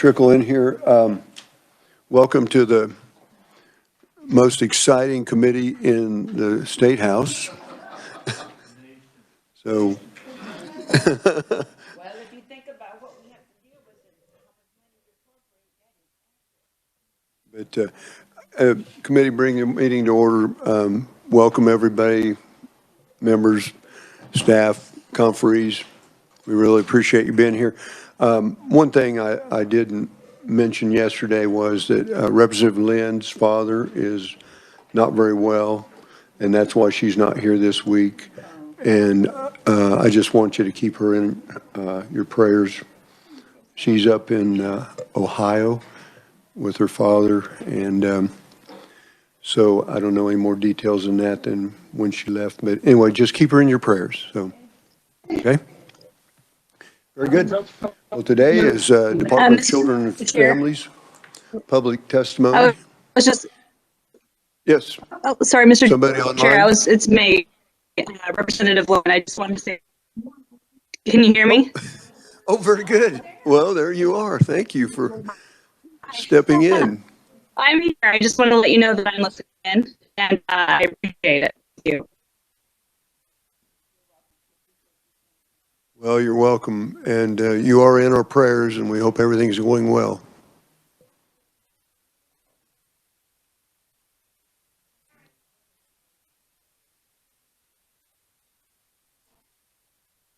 trickle in here. Welcome to the most exciting committee in the State House. So, well, if you think about what we have to deal with, but committee bring the meeting to order. Welcome everybody, members, staff, conferees. We really appreciate you being here. One thing I didn't mention yesterday was that Representative Lynn's father is not very well, and that's why she's not here this week. And I just want you to keep her in your prayers. She's up in Ohio with her father, and so I don't know any more details than that than when she left. But anyway, just keep her in your prayers. So, okay? Very good. Well, today is Department of Children and Families, public testimony. I was just, Yes. oh, sorry, Mr. Somebody online? Chair, it's me, Representative Lowen. I just wanted to say, can you hear me? Oh, very good. Well, there you are. Thank you for stepping in. I'm here. I just want to let you know that I'm listening in, and I appreciate it. Thank you. Well, you're welcome. And you are in our prayers, and we hope everything's going well.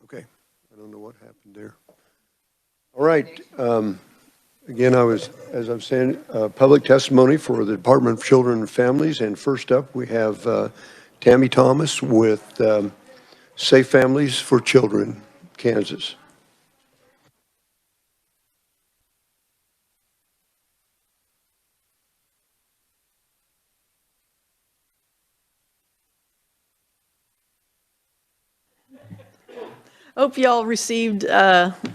Okay. I don't know what happened there. All right. Again, as I'm saying, public testimony for the Department of Children and Families. And first up, we have Tammy Thomas with Safe Families for Children, Kansas. Hope y'all received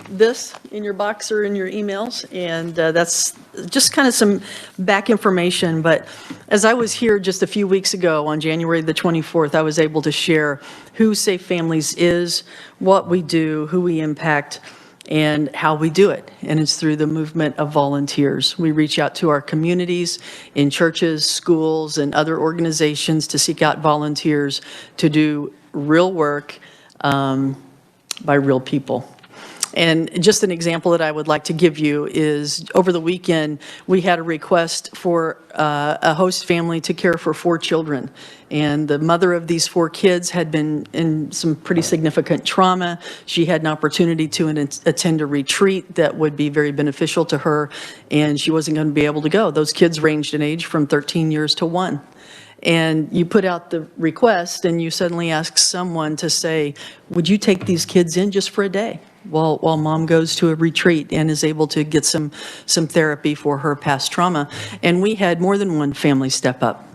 this in your box or in your emails, and that's just kind of some back information. But as I was here just a few weeks ago on January the 24th, I was able to share who Safe Families is, what we do, who we impact, and how we do it. And it's through the movement of volunteers. We reach out to our communities in churches, schools, and other organizations to seek out volunteers to do real work by real people. And just an example that I would like to give you is over the weekend, we had a request for a host family to care for 4 children. And the mother of these 4 kids had been in some pretty significant trauma. She had an opportunity to attend a retreat that would be very beneficial to her, and she wasn't going to be able to go. Those kids ranged in age from 13 years to 1. And you put out the request and you suddenly ask someone to say, would you take these kids in just for a day while mom goes to a retreat and is able to get some therapy for her past trauma? And we had more than one family step up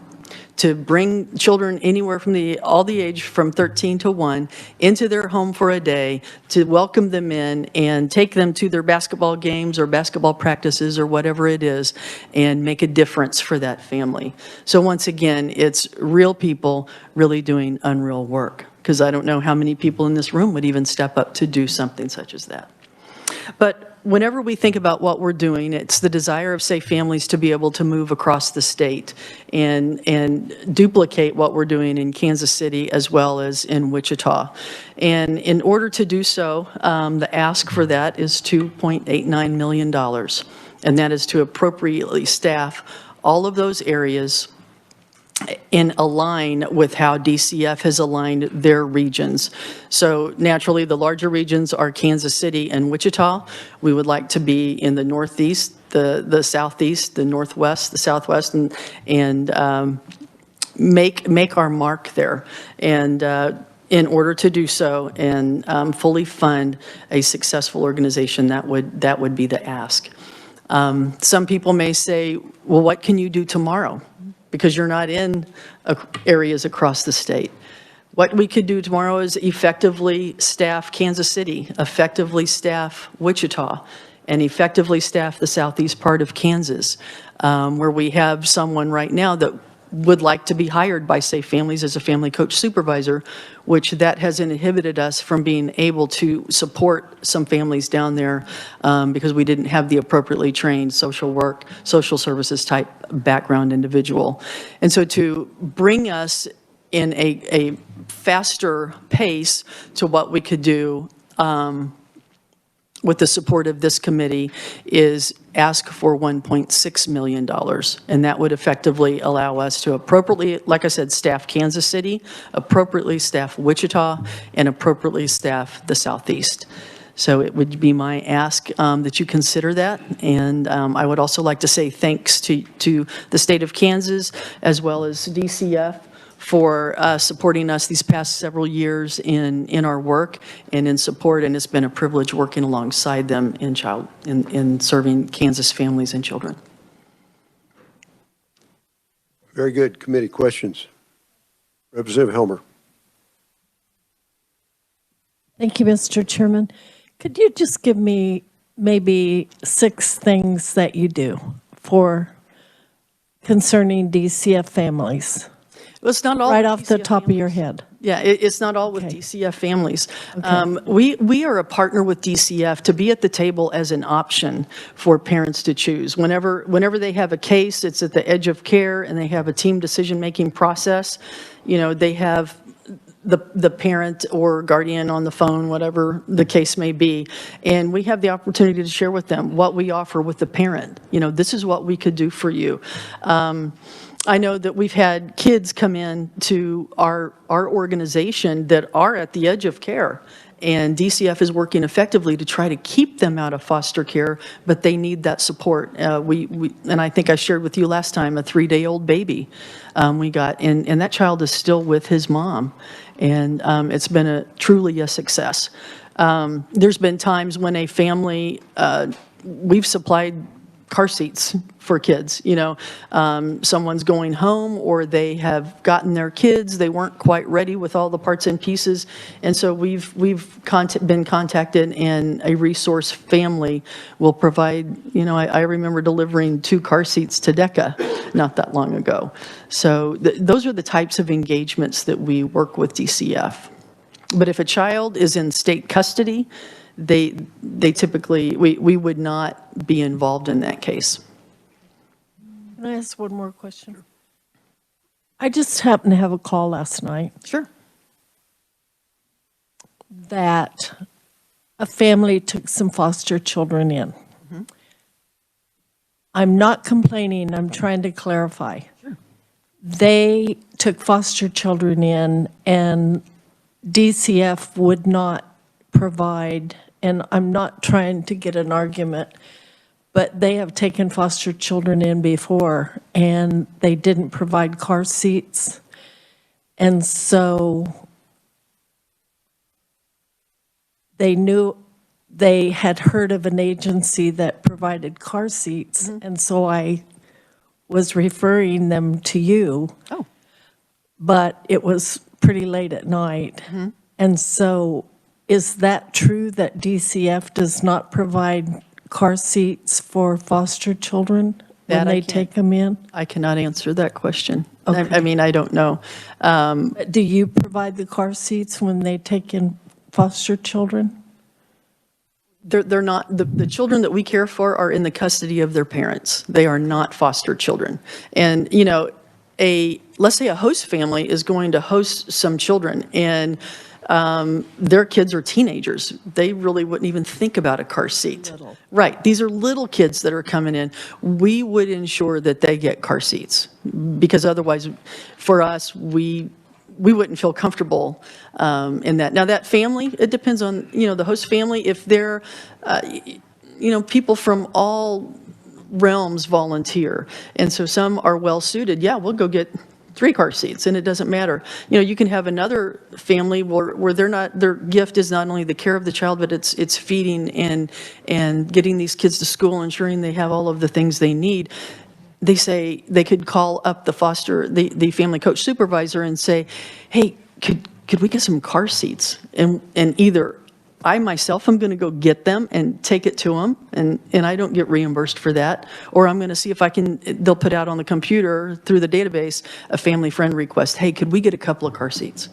to bring children anywhere from all the age from 13 to 1 into their home for a day, to welcome them in and take them to their basketball games or basketball practices or whatever it is, and make a difference for that family. So once again, it's real people really doing unreal work, because I don't know how many people in this room would even step up to do something such as that. But whenever we think about what we're doing, it's the desire of Safe Families to be able to move across the state and duplicate what we're doing in Kansas City as well as in Wichita. And in order to do so, the ask for that is $2.89 million. And that is to appropriately staff all of those areas and align with how DCF has aligned their regions. So naturally, the larger regions are Kansas City and Wichita. We would like to be in the Northeast, the Southeast, the Northwest, the Southwest, and make our mark there. And in order to do so and fully fund a successful organization, that would be the ask. Some people may say, well, what can you do tomorrow? Because you're not in areas across the state. What we could do tomorrow is effectively staff Kansas City, effectively staff Wichita, and effectively staff the southeast part of Kansas, where we have someone right now that would like to be hired by Safe Families as a family coach supervisor, which that has inhibited us from being able to support some families down there because we didn't have the appropriately trained social work, social services type background individual. And so to bring us in a faster pace to what we could do with the support of this committee is ask for $1.6 million. And that would effectively allow us to appropriately, like I said, staff Kansas City, appropriately staff Wichita, and appropriately staff the Southeast. So it would be my ask that you consider that. And I would also like to say thanks to the state of Kansas as well as DCF for supporting us these past several years in our work and in support, and it's been a privilege working alongside them in serving Kansas families and children. Very good. Committee questions. Representative Helmer. Thank you, Mr. Chairman. Could you just give me maybe 6 things that you do for concerning DCF families? Well, it's not all Right with off the DCF top of your families. head. Yeah, it's not all with Okay. DCF families. Okay. We are a partner with DCF to be at the table as an option for parents to choose. Whenever they have a case, it's at the edge of care, and they have a team decision-making process. You know, they have the parent or guardian on the phone, whatever the case may be, and we have the opportunity to share with them what we offer with the parent. You know, this is what we could do for you. I know that we've had kids come in to our organization that are at the edge of care, and DCF is working effectively to try to keep them out of foster care, but they need that support. And I think I shared with you last time, a 3-day-old baby we got, and that child is still with his mom, and it's been truly a success. There's been times when a family, we've supplied car seats for kids. You know, someone's going home or they have gotten their kids, they weren't quite ready with all the parts and pieces, and so we've been contacted, and a resource family will provide. You know, I remember delivering 2 car seats to DECA not that long ago. So those are the types of engagements that we work with DCF. But if a child is in state custody, they typically, we would not be involved in that case. Can I ask one more question? I just happened to have a call last night Sure. that a family took some foster children in. Mm-hmm. I'm not complaining, I'm trying to clarify. Sure. They took foster children in, and DCF would not provide, and I'm not trying to get an argument, but they have taken foster children in before, and they didn't provide car seats. And so they had heard of an agency that provided car seats, and so I was referring them to you. Oh. But it was pretty late at night. And so is that true that DCF does not provide car seats for foster children when That I they can't- take them in? I cannot answer that question. Okay. I mean, I don't know. Do you provide the car seats when they take in foster children? They're not, the children that we care for are in the custody of their parents. They are not foster children. And, you know, let's say a host family is going to host some children, and their kids are teenagers. They really wouldn't even think about a car seat. Little. Right. These are little kids that are coming in. We would ensure that they get car seats, because otherwise, for us, we wouldn't feel comfortable in that. Now, that family, it depends on, you know, the host family. If they're, you know, people from all realms volunteer, and so some are well-suited, yeah, we'll go get 3 car seats, and it doesn't matter. You know, you can have another family where they're not, their gift is not only the care of the child, but it's feeding and getting these kids to school, ensuring they have all of the things they need. They say they could call up the family coach supervisor and say, hey, could we get some car seats? And either I myself am going to go get them and take it to them, and I don't get reimbursed for that. Or I'm going to see if I can, they'll put out on the computer through the database a family friend request. Hey, could we get a couple of car seats?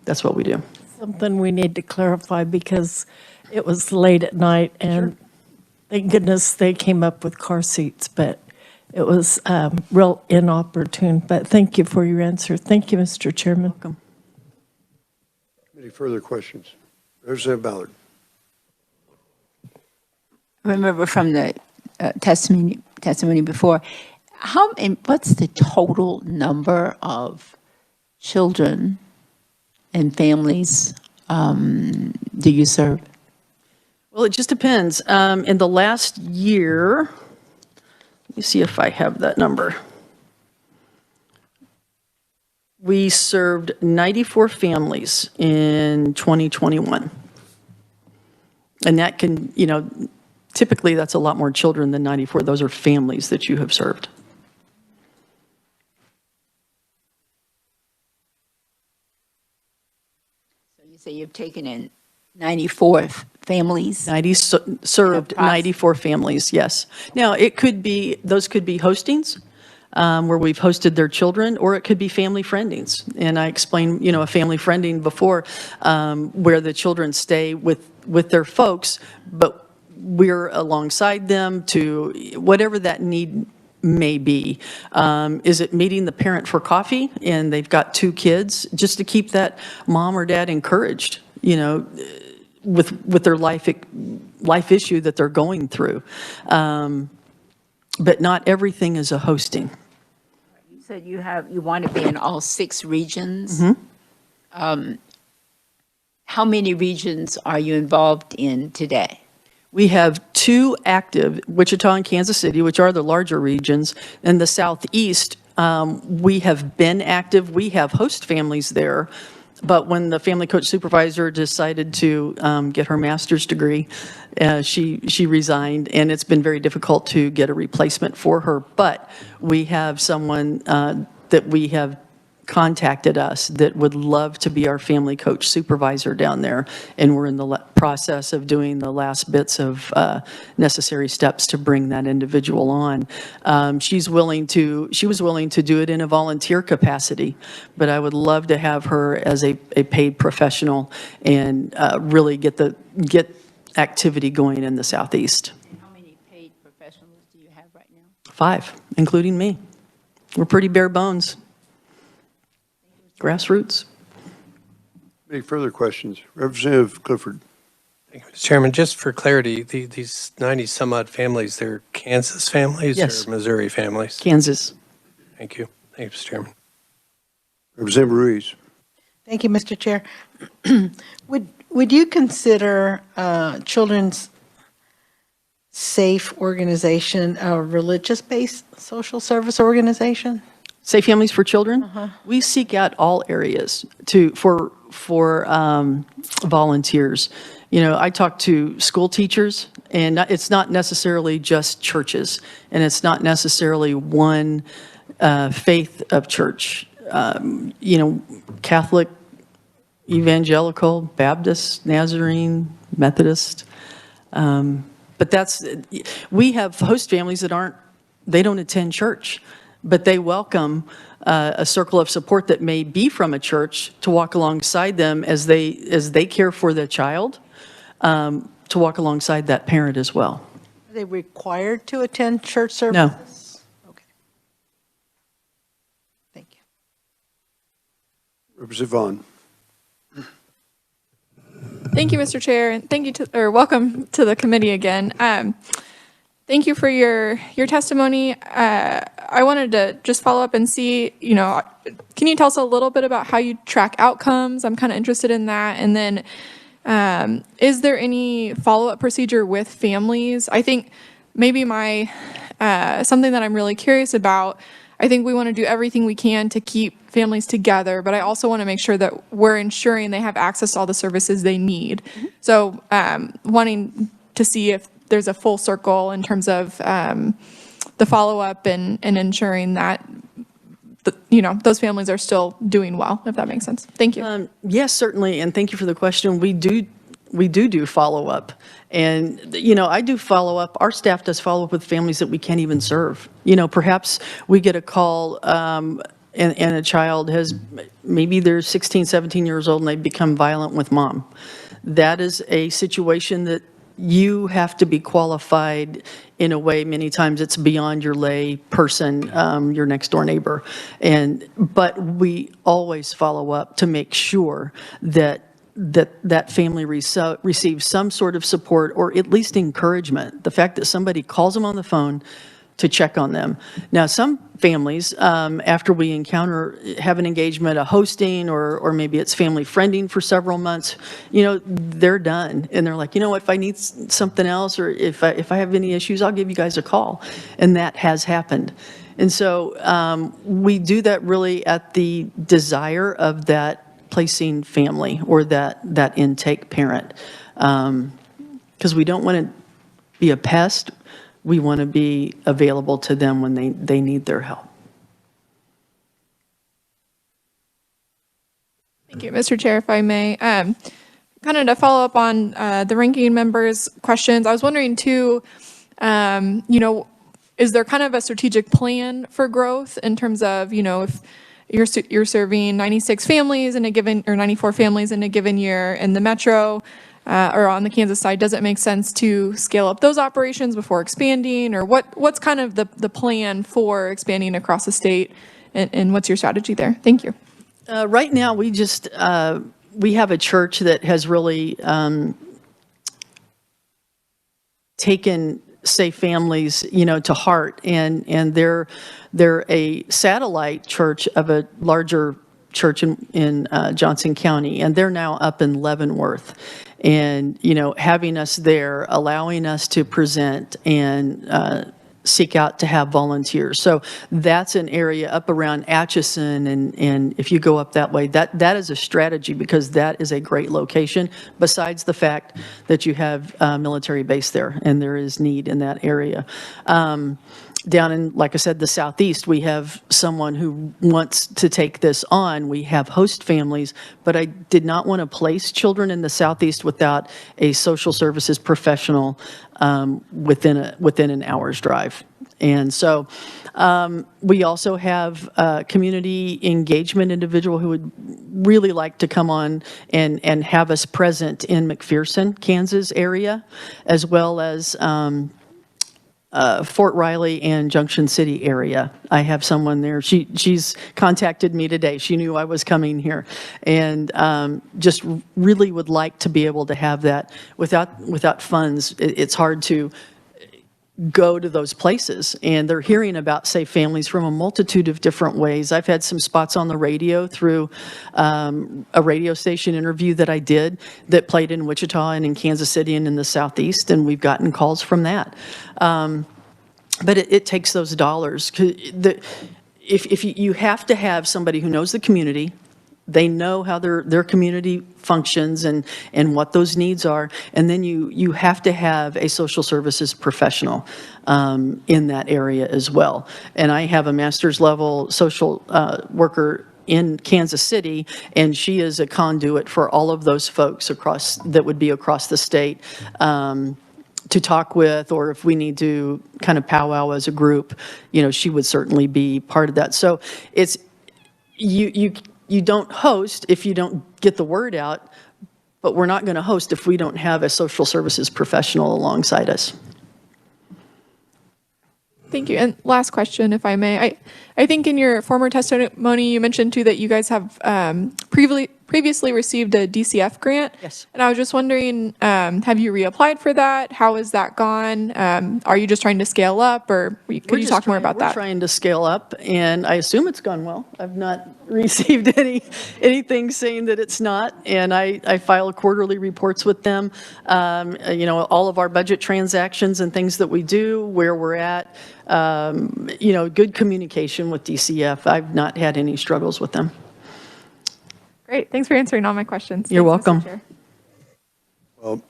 That's what we do. Something we need to clarify because it was late at night and thank goodness they came up with car seats, but it was real inopportune. But thank you for your answer. Thank you, Mr. Chairman. Welcome. Any further questions? Representative Ballard. Remember from the testimony before, what's the total number of children and families do you serve? Well, it just depends. In the last year, let me see if I have that number. We served 94 families in 2021. And that can, typically that's a lot more children than 94. Those are families that you have served. So you say you've taken in 94 families? Served 94 families, yes. Now, those could be hostings, where we've hosted their children, or it could be family friendings. And I explained, a family friending before, where the children stay with their folks, but we're alongside them to whatever that need may be. Is it meeting the parent for coffee and they've got 2 kids, just to keep that mom or dad encouraged, with their life issue that they're going through. But not everything is a hosting. You said you want to be in all 6 regions. How many regions are you involved in today? We have 2 active, Wichita and Kansas City, which are the larger regions. In the Southeast, we have been active. We have host families there. But when the family coach supervisor decided to get her master's degree, she resigned, and it's been very difficult to get a replacement for her. But we have someone that we have contacted us that would love to be our family coach supervisor down there, and we're in the process of doing the last bits of necessary steps to bring that individual on. She was willing to do it in a volunteer capacity, but I would love to have her as a paid professional and really get activity going in the Southeast. And how many paid professionals do you have right now? 5, including me. We're pretty bare bones. Grassroots. Any further questions? Representative Clifford. Thank you, Mr. Chairman. Just for clarity, these 90-some-odd families, they're Kansas families Yes. or Missouri families? Kansas. Thank you. Thank you, Mr. Chairman. Representative Ruiz. Thank you, Mr. Chair. Would you consider Children's Safe Organization a religious-based social service organization? Safe Families for Children. We seek out all areas for volunteers. I talk to school teachers, and it's not necessarily just churches, and it's not necessarily one faith of church. Catholic, Evangelical, Baptist, Nazarene, Methodist. But we have host families that they don't attend church, but they welcome a circle of support that may be from a church to walk alongside them as they care for their child, to walk alongside that parent as well. Are they required to attend church services? No. Okay. Thank you. Representative Vaughn. Thank you, Mr. Chair, and welcome to the committee again. Thank you for your testimony. I wanted to just follow up and see, can you tell us a little bit about how you track outcomes? I'm kind of interested in that. And then, is there any follow-up procedure with families? I think maybe something that I'm really curious about, I think we want to do everything we can to keep families together, but I also want to make sure that we're ensuring they have access to all the services they need. Mm-hmm. So wanting to see if there's a full circle in terms of the follow-up and ensuring that those families are still doing well, if that makes sense. Thank you. Yes, certainly, and thank you for the question. We we do follow-up. And, I do follow-up, our staff does follow-up with families that we can't even serve. Perhaps we get a call, and a child maybe they're 16, 17 years old and they become violent with mom. That is a situation that you have to be qualified in a way, many times it's beyond your lay person, your next door neighbor. But we always follow up to make sure that family receives some sort of support or at least encouragement. The fact that somebody calls them on the phone to check on them. Now, some families, after we have an engagement, a hosting, or maybe it's family friending for several months, they're done. And they're like, what, if I need something else or if I have any issues, I'll give you guys a call. And that has happened. And so we do that really at the desire of that placing family or that intake parent. Because we don't want to be a pest. We want to be available to them when they need their help. Thank you, Mr. Chair, if I may. Kind of to follow up on the ranking members' questions, I was wondering too, is there kind of a strategic plan for growth in terms of, if you're serving 96 families in a given, or 94 families in a given year in the metro, or on the Kansas side, does it make sense to scale up those operations before expanding, or what's kind of the plan for expanding across the state, and what's your strategy there? Thank you. Right now, we have a church that has really taken Safe Families, to heart, and they're a satellite church of a larger church in Johnson County, and they're now up in Leavenworth. And, having us there, allowing us to present and seek out to have volunteers. So that's an area up around Atchison, and if you go up that way, that is a strategy because that is a great location, besides the fact that you have a military base there, and there is need in that area. Down in, like I said, the southeast, we have someone who wants to take this on. We have host families, but I did not want to place children in the southeast without a social services professional within an hour's drive. And so we also have a community engagement individual who would really like to come on and have us present in McPherson, Kansas area, as well as Fort Riley and Junction City area. I have someone there. She's contacted me today. She knew I was coming here, and just really would like to be able to have that. Without funds, it's hard to go to those places, and they're hearing about Safe Families from a multitude of different ways. I've had some spots on the radio through a radio station interview that I did that played in Wichita and in Kansas City and in the Southeast, and we've gotten calls from that. But it takes those dollars. If you have to have somebody who knows the community, they know how their community functions and what those needs are, and then you have to have a social services professional in that area as well. And I have a master's level social worker in Kansas City, and she is a conduit for all of those folks that would be across the state to talk with, or if we need to kind of powwow as a group, she would certainly be part of that. So it's you don't host if you don't get the word out, but we're not going to host if we don't have a social services professional alongside us. Thank you. And last question, if I may. I think in your former testimony, you mentioned too that you guys have previously received a DCF grant. Yes. And I was just wondering, have you reapplied for that? How has that gone? Are you just trying to scale up, or could you talk more about that? We're trying to scale up, and I assume it's gone well. I've not received anything saying that it's not, and I file quarterly reports with them. All of our budget transactions and things that we do, where we're at, good communication with DCF. I've not had any struggles with them. Great. Thanks for answering all my questions. You're Thanks, Mr. welcome. Chair. Well,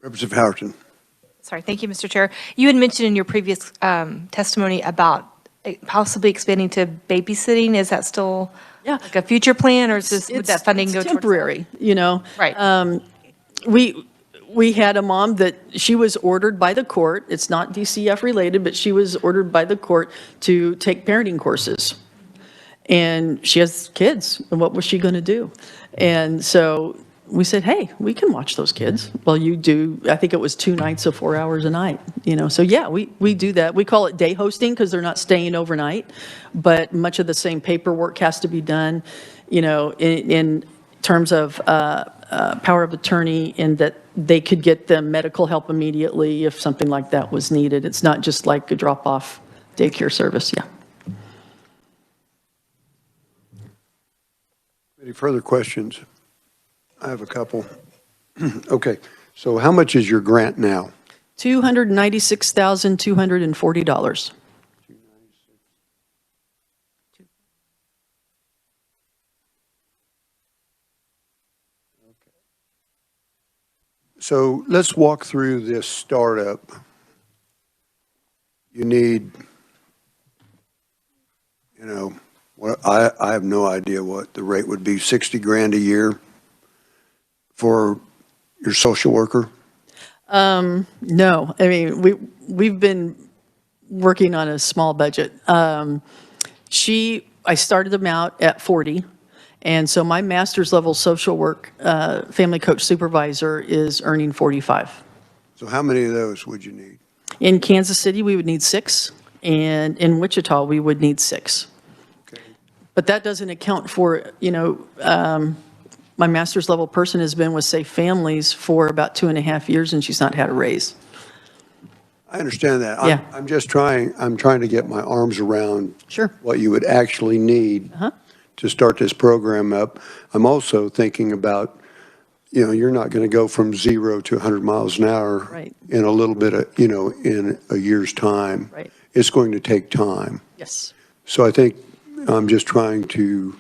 Representative Howerton. Sorry, thank you, Mr. Chair. You had mentioned in your previous testimony about possibly expanding to babysitting. Is that still Yeah. Like a future plan, or is this, would that funding it's go towards? temporary, you know? Right. We had a mom that she was ordered by the court. It's not DCF related, but she was ordered by the court to take parenting courses. And she has kids, and what was she going to do? And so we said, hey, we can watch those kids. Well, you do, I think it was 2 nights of 4 hours a night, you know? So yeah, we do that. We call it day hosting because they're not staying overnight, but much of the same paperwork has to be done, you know, in terms of power of attorney, in that they could get them medical help immediately if something like that was needed. It's not just like a drop-off daycare service, yeah. Any further questions? I have a couple. Okay, so how much is your grant now? $296,240. So let's walk through this startup. You need, you know, what I have no idea what the rate would be, 60 grand a year for your social worker? No, I mean, we've been working on a small budget. I started them out at 40. And so my master's level social work family coach supervisor is earning 45. So how many of those would you need? In Kansas City, we would need 6. And in Wichita, we would need 6. Okay. But that doesn't account for, you know, my master's level person has been with Safe Families for about 2.5 years, and she's not had a raise. I understand that. Yeah. I'm just trying to get my arms around Sure. what you would actually need to start this program up. I'm also thinking about, you know, you're not going to go from 0 to 100 miles an hour Right. in a little bit of, you know, in a year's time. Right. It's going to take time. Yes. So I think I'm just trying to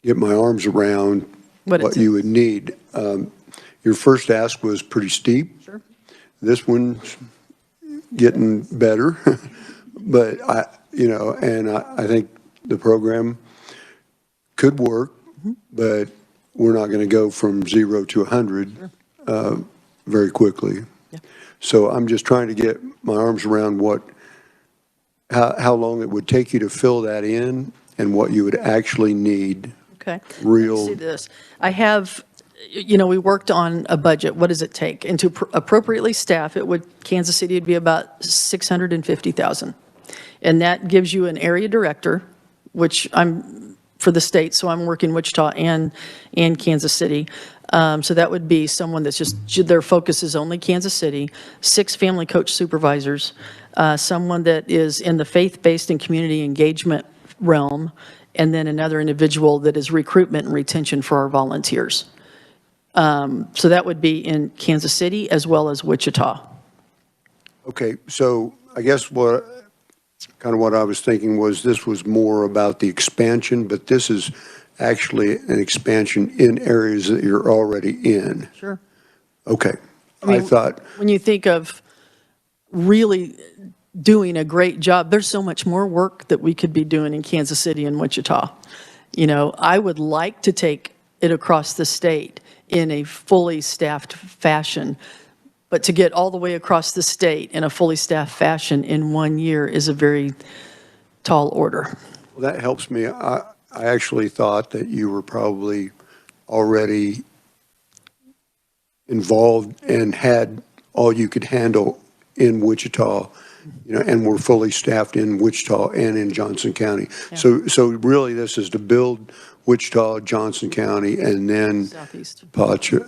get my arms around what you would need. Your first ask was pretty steep. Sure. This one's getting better, but I think the program could work, but we're not going to go from 0 to 100 very quickly. Yeah. So I'm just trying to get my arms around how long it would take you to fill that in and what you would actually need. Okay. Real. Let me see this. I have, you know, we worked on a budget. What does it take? And to appropriately staff it, Kansas City would be about 650,000. And that gives you an area director, which I'm for the state, so I'm working Wichita and Kansas City. So that would be someone that's just, their focus is only Kansas City, 6 family coach supervisors, someone that is in the faith-based and community engagement realm, and then another individual that is recruitment and retention for our volunteers. So that would be in Kansas City as well as Wichita. Okay, so I guess what I was thinking was this was more about the expansion, but this is actually an expansion in areas that you're already in. Sure. Okay. I mean, I thought, when you think of really doing a great job, there's so much more work that we could be doing in Kansas City and Wichita. You know, I would like to take it across the state in a fully staffed fashion, but to get all the way across the state in a fully staffed fashion in 1 year is a very tall order. well, that helps me. I actually thought that you were probably already involved and had all you could handle in Wichita, you know, and we're fully staffed in Wichita and in Johnson County. Yeah. So really this is to build Wichita, Johnson County, and then Southeast. Pacha,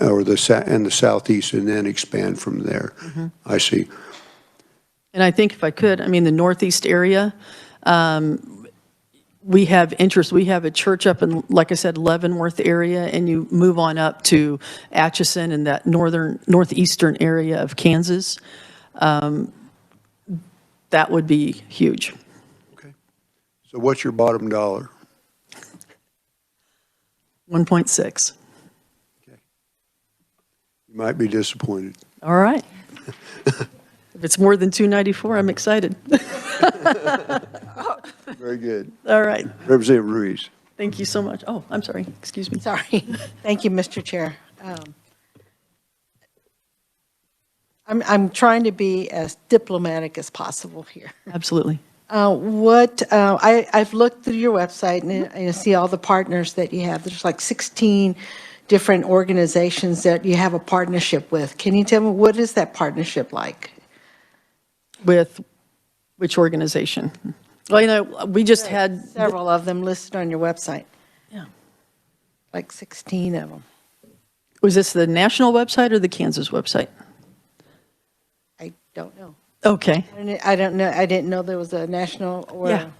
or the southeast, and then expand from there. I see. And I think if I could, I mean, the northeast area, we have interest. We have a church up in, like I said, Leavenworth area, and you move on up to Atchison and that northeastern area of Kansas. That would be huge. Okay. So what's your bottom dollar? 1.6. You might be disappointed. All right. If it's more than 294, I'm excited. Very good. All right. Representative Ruiz. Thank you so much. Oh, I'm sorry. Excuse me. Sorry. Thank you, Mr. Chair. I'm trying to be as diplomatic as possible here. Absolutely. I've looked through your website and I see all the partners that you have. There's like 16 different organizations that you have a partnership with. Can you tell me, what is that partnership like? With which organization? Well, you know, we just had, Several of them listed on your website, yeah. like 16 of them. Was this the national website or the Kansas website? I don't know. Okay. I don't know. I didn't know there was a national or. Yeah.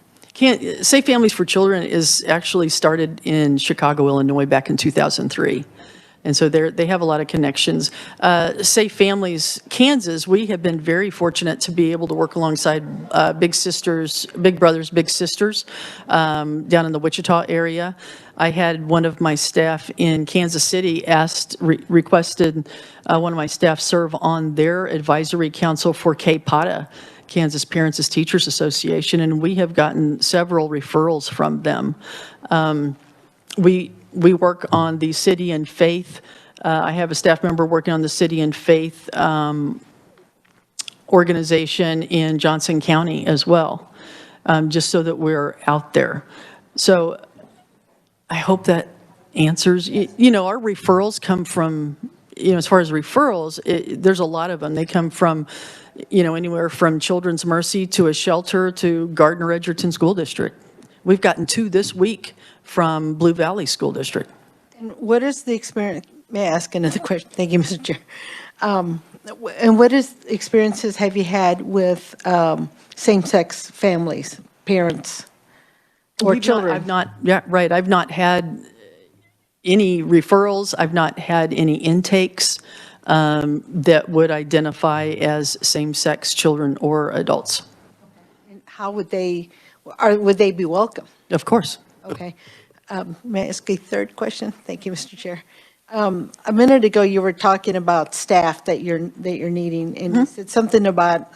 Safe Families for Children is actually started in Chicago, Illinois back in 2003. And so they have a lot of connections. Safe Families Kansas, we have been very fortunate to be able to work alongside Big Brothers, Big Sisters down in the Wichita area. I had one of my staff in Kansas City requested one of my staff serve on their advisory council for KPATA, Kansas Parents as Teachers Association, and we have gotten several referrals from them. We work on the City and Faith. I have a staff member working on the City and Faith organization in Johnson County as well, just so that we're out there. So I hope that answers. You know, our referrals come from, you know, as far as referrals, there's a lot of them. They come from, you know, anywhere from Children's Mercy to a shelter to Gardner-Edgerton School District. We've gotten 2 this week from Blue Valley School District. And what is the experience? May I ask another question? Thank you, Mr. Chair. And what experiences have you had with same-sex families, parents, or children? I've not had any referrals. I've not had any intakes that would identify as same-sex children or adults. And how would would they be welcome? Of course. Okay. May I ask a third question? Thank you, Mr. Chair. A minute ago, you were talking about staff that you're needing, and you said something about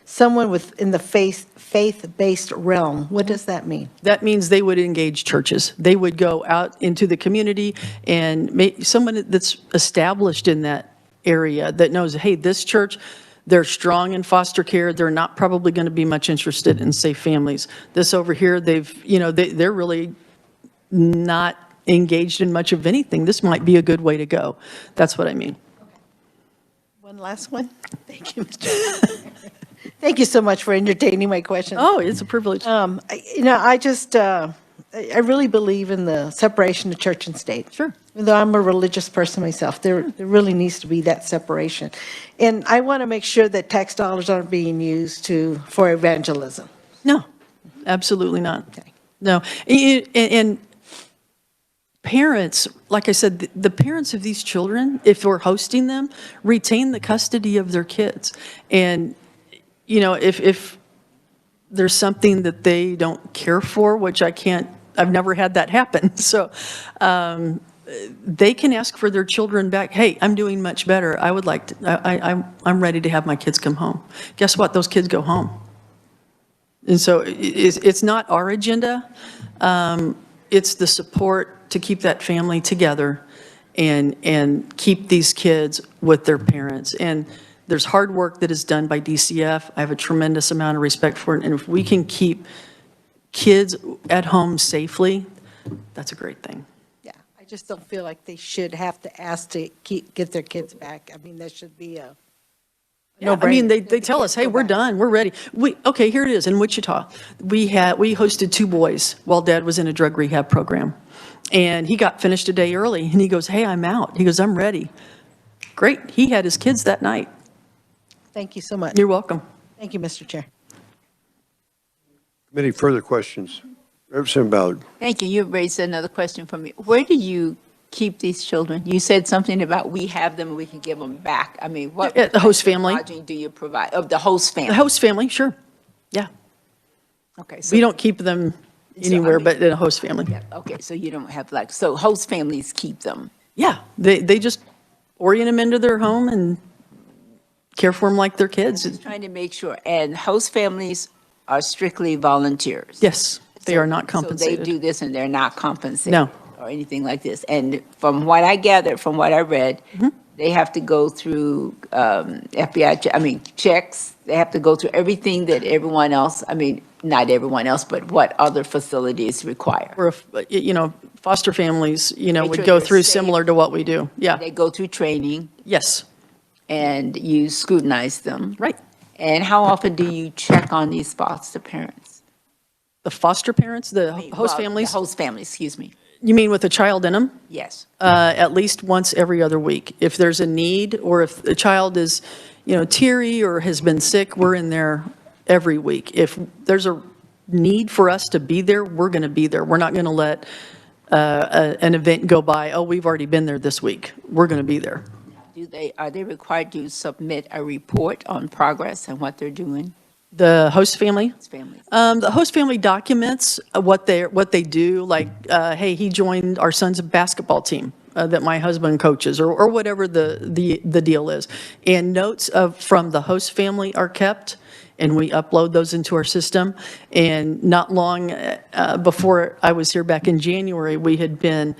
someone in the faith-based realm. What does that mean? That means they would engage churches. They would go out into the community and someone that's established in that area that knows, hey, this church, they're strong in foster care. They're not probably going to be much interested in safe families. This over here, they're really not engaged in much of anything. This might be a good way to go. That's what I mean. One last one. Thank you, Mr. Chair. Thank you so much for entertaining my questions. Oh, it's a privilege. I really believe in the separation of church and state. Sure. Even though I'm a religious person myself, there really needs to be that separation. And I want to make sure that tax dollars aren't being used for evangelism. No, absolutely not. Okay. No. And parents, like I said, the parents of these children, if we're hosting them, retain the custody of their kids. And, you know, if there's something that they don't care for, which I've never had that happen. So they can ask for their children back. Hey, I'm doing much better. I would like to, I'm ready to have my kids come home. Guess what? Those kids go home. And so it's not our agenda. It's the support to keep that family together and keep these kids with their parents. And there's hard work that is done by DCF. I have a tremendous amount of respect for it. And if we can keep kids at home safely, that's a great thing. Yeah, I just don't feel like they should have to ask to get their kids back. I mean, that should be a no-brainer. I mean, they tell us, hey, we're done, we're ready. Okay, here it is in Wichita. We hosted 2 boys while Dad was in a drug rehab program. And he got finished a day early, and he goes, hey, I'm out. He goes, I'm ready. Great, he had his kids that night. Thank you so much. You're welcome. Thank you, Mr. Chair. Any further questions? Representative Ballard. Thank you. You raised another question for me. Where do you keep these children? You said something about we have them and we can give them back. I mean, what At the host family. lodging do you provide? Of the host family? The host family, sure. Yeah. Okay. So, We don't keep them anywhere but in a host family. yeah, okay, so you don't have so host families keep them. Yeah, they just orient them into their home and care for them like their kids. Trying to make sure, and host families are strictly volunteers. Yes, they are not So compensated. they do this and they're not compensated? No. Or anything like this? And from what I gathered, from what I read, Mm-hmm. they have to go through FBI, checks. They have to go through everything that everyone else, not everyone else, but what other facilities require. Or if, foster families, Make would sure go they're through safe. similar to what we do. Yeah, They go through training yes, and you scrutinize them. right. And how often do you check on these foster parents? The foster parents, the host Well, families, the host families, excuse me. you mean with a child in them? Yes. At least once every other week. If there's a need, or if the child is, teary or has been sick, we're in there every week. If there's a need for us to be there, we're going to be there. We're not going to let an event go by, oh, we've already been there this week. We're going to be there. Are they required to submit a report on progress and what they're doing? The host family? Families. The host family documents what they do, like, hey, he joined our son's basketball team that my husband coaches, or whatever the deal is. And notes from the host family are kept, and we upload those into our system. And not long before I was here back in January, we had been,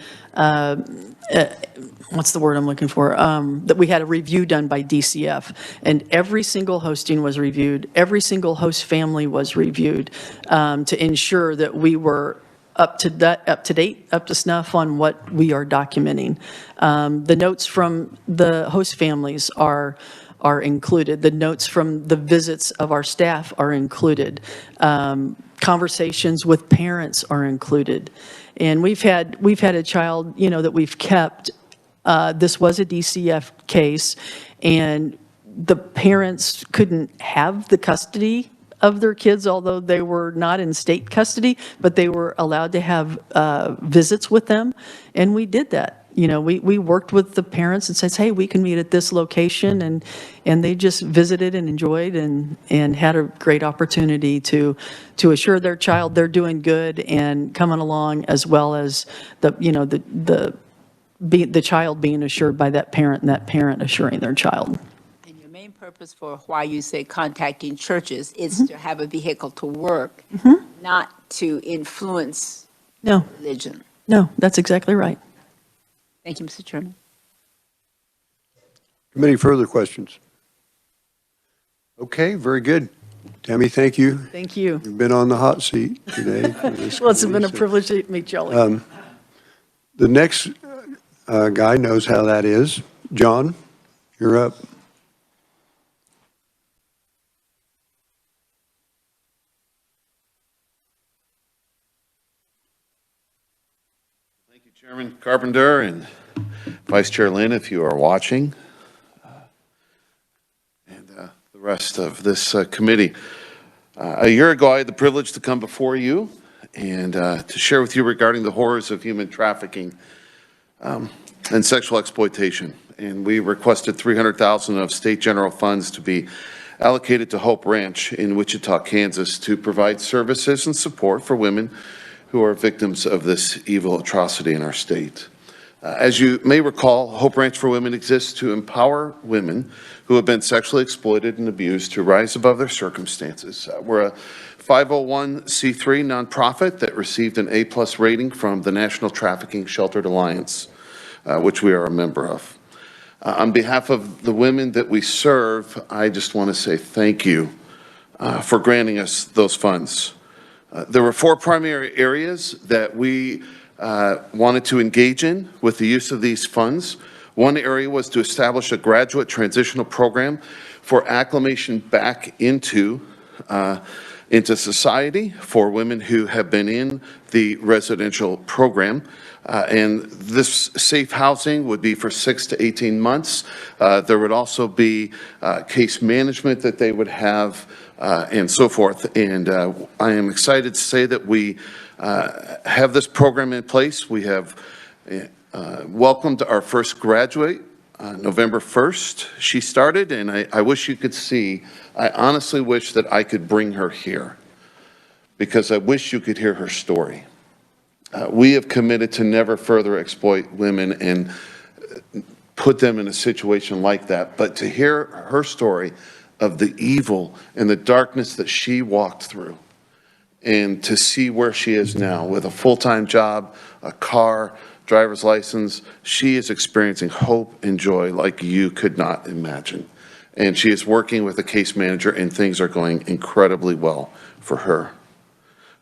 what's the word I'm looking for? That we had a review done by DCF, and every single hosting was reviewed. Every single host family was reviewed to ensure that we were up to date, up to snuff on what we are documenting. The notes from the host families are included. The notes from the visits of our staff are included. Conversations with parents are included. And we've had a child, that we've kept. This was a DCF case, and the parents couldn't have the custody of their kids, although they were not in state custody, but they were allowed to have visits with them, and we did that. We worked with the parents and said, hey, we can meet at this location, and they just visited and enjoyed and had a great opportunity to assure their child they're doing good and coming along, as well as the child being assured by that parent and that parent assuring their child. And your main purpose for why you say contacting churches is to have a vehicle to work, not to influence religion. No, that's exactly right. Thank you, Mr. Chairman. Committee, further questions? Okay, very good. Tammy, thank you. Thank you. You've been on the hot seat today. For this Well, it's been a committee, so- privilege to meet y'all. The next guy knows how that is. John, you're up. Thank you, Chairman Carpenter and Vice Chair Lynn, if you are watching, and the rest of this committee. A year ago, I had the privilege to come before you and to share with you regarding the horrors of human trafficking and sexual exploitation. And we requested $300,000 of state general funds to be allocated to Hope Ranch in Wichita, Kansas, to provide services and support for women who are victims of this evil atrocity in our state. As you may recall, Hope Ranch for Women exists to empower women who have been sexually exploited and abused to rise above their circumstances. We're a 501c3 nonprofit that received an A+ rating from the National Trafficking Sheltered Alliance, which we are a member of. On behalf of the women that we serve, I just want to say thank you for granting us those funds. There were 4 primary areas that we wanted to engage in with the use of these funds. One area was to establish a graduate transitional program for acclimation back into society for women who have been in the residential program. And this safe housing would be for 6 to 18 months. There would also be case management that they would have and so forth. And I am excited to say that we have this program in place. We have welcomed our first graduate November 1st. She started, and I wish you could see, I honestly wish that I could bring her here because I wish you could hear her story. We have committed to never further exploit women, and put them in a situation like that. But to hear her story of the evil and the darkness that she walked through, and to see where she is now with a full-time job, a car, driver's license, she is experiencing hope and joy like you could not imagine. And she is working with a case manager, and things are going incredibly well for her.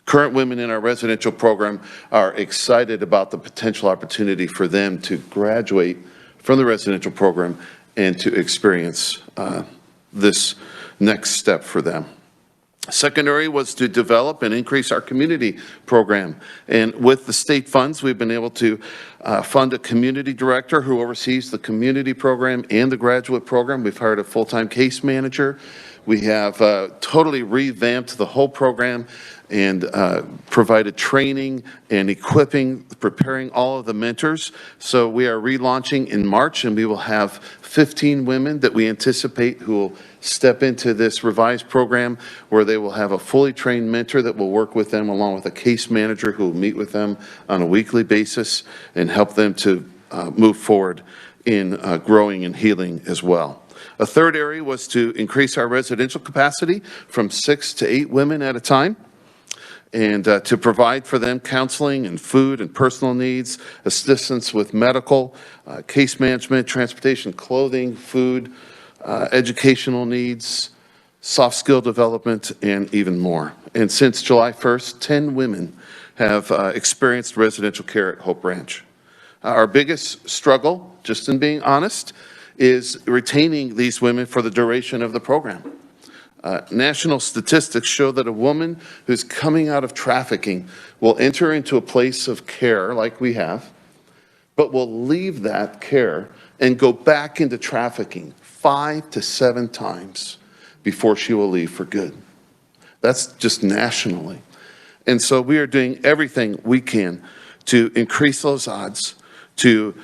Current women in our residential program are excited about the potential opportunity for them to graduate from the residential program and to experience this next step for them. Secondary was to develop and increase our community program. And with the state funds, we've been able to fund a community director who oversees the community program and the graduate program. We've hired a full-time case manager. We have totally revamped the whole program and provided training and equipping, preparing all of the mentors. So we are relaunching in March, and we will have 15 women that we anticipate who will step into this revised program, where they will have a fully trained mentor that will work with them, along with a case manager who will meet with them on a weekly basis and help them to move forward in growing and healing as well. A third area was to increase our residential capacity from 6 to 8 women at a time, and to provide for them counseling and food and personal needs, assistance with medical, case management, transportation, clothing, food, educational needs, soft skill development, and even more. And since July 1st, 10 women have experienced residential care at Hope Ranch. Our biggest struggle, just in being honest, is retaining these women for the duration of the program. National statistics show that a woman who's coming out of trafficking will enter into a place of care like we have, but will leave that care and go back into trafficking 5 to 7 times before she will leave for good. That's just nationally. And so we are doing everything we can to increase those odds, to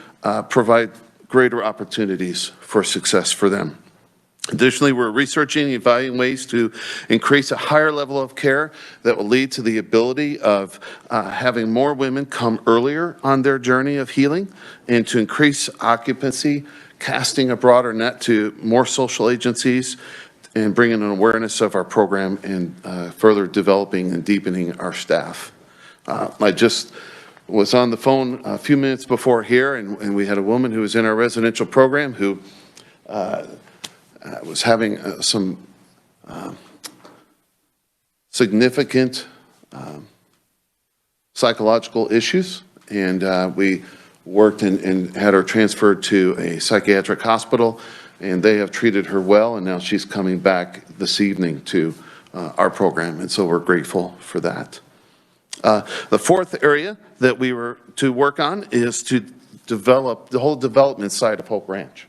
provide greater opportunities for success for them. Additionally, we're researching and evaluating ways to increase a higher level of care that will lead to the ability of having more women come earlier on their journey of healing, and to increase occupancy, casting a broader net to more social agencies, and bringing an awareness of our program, and further developing and deepening our staff. I just was on the phone a few minutes before here, and we had a woman who was in our residential program who was having some significant psychological issues, and we worked and had her transferred to a psychiatric hospital, and they have treated her well, and now she's coming back this evening to our program, and so we're grateful for that. The fourth area that we were to work on is to develop the whole development side of Hope Ranch.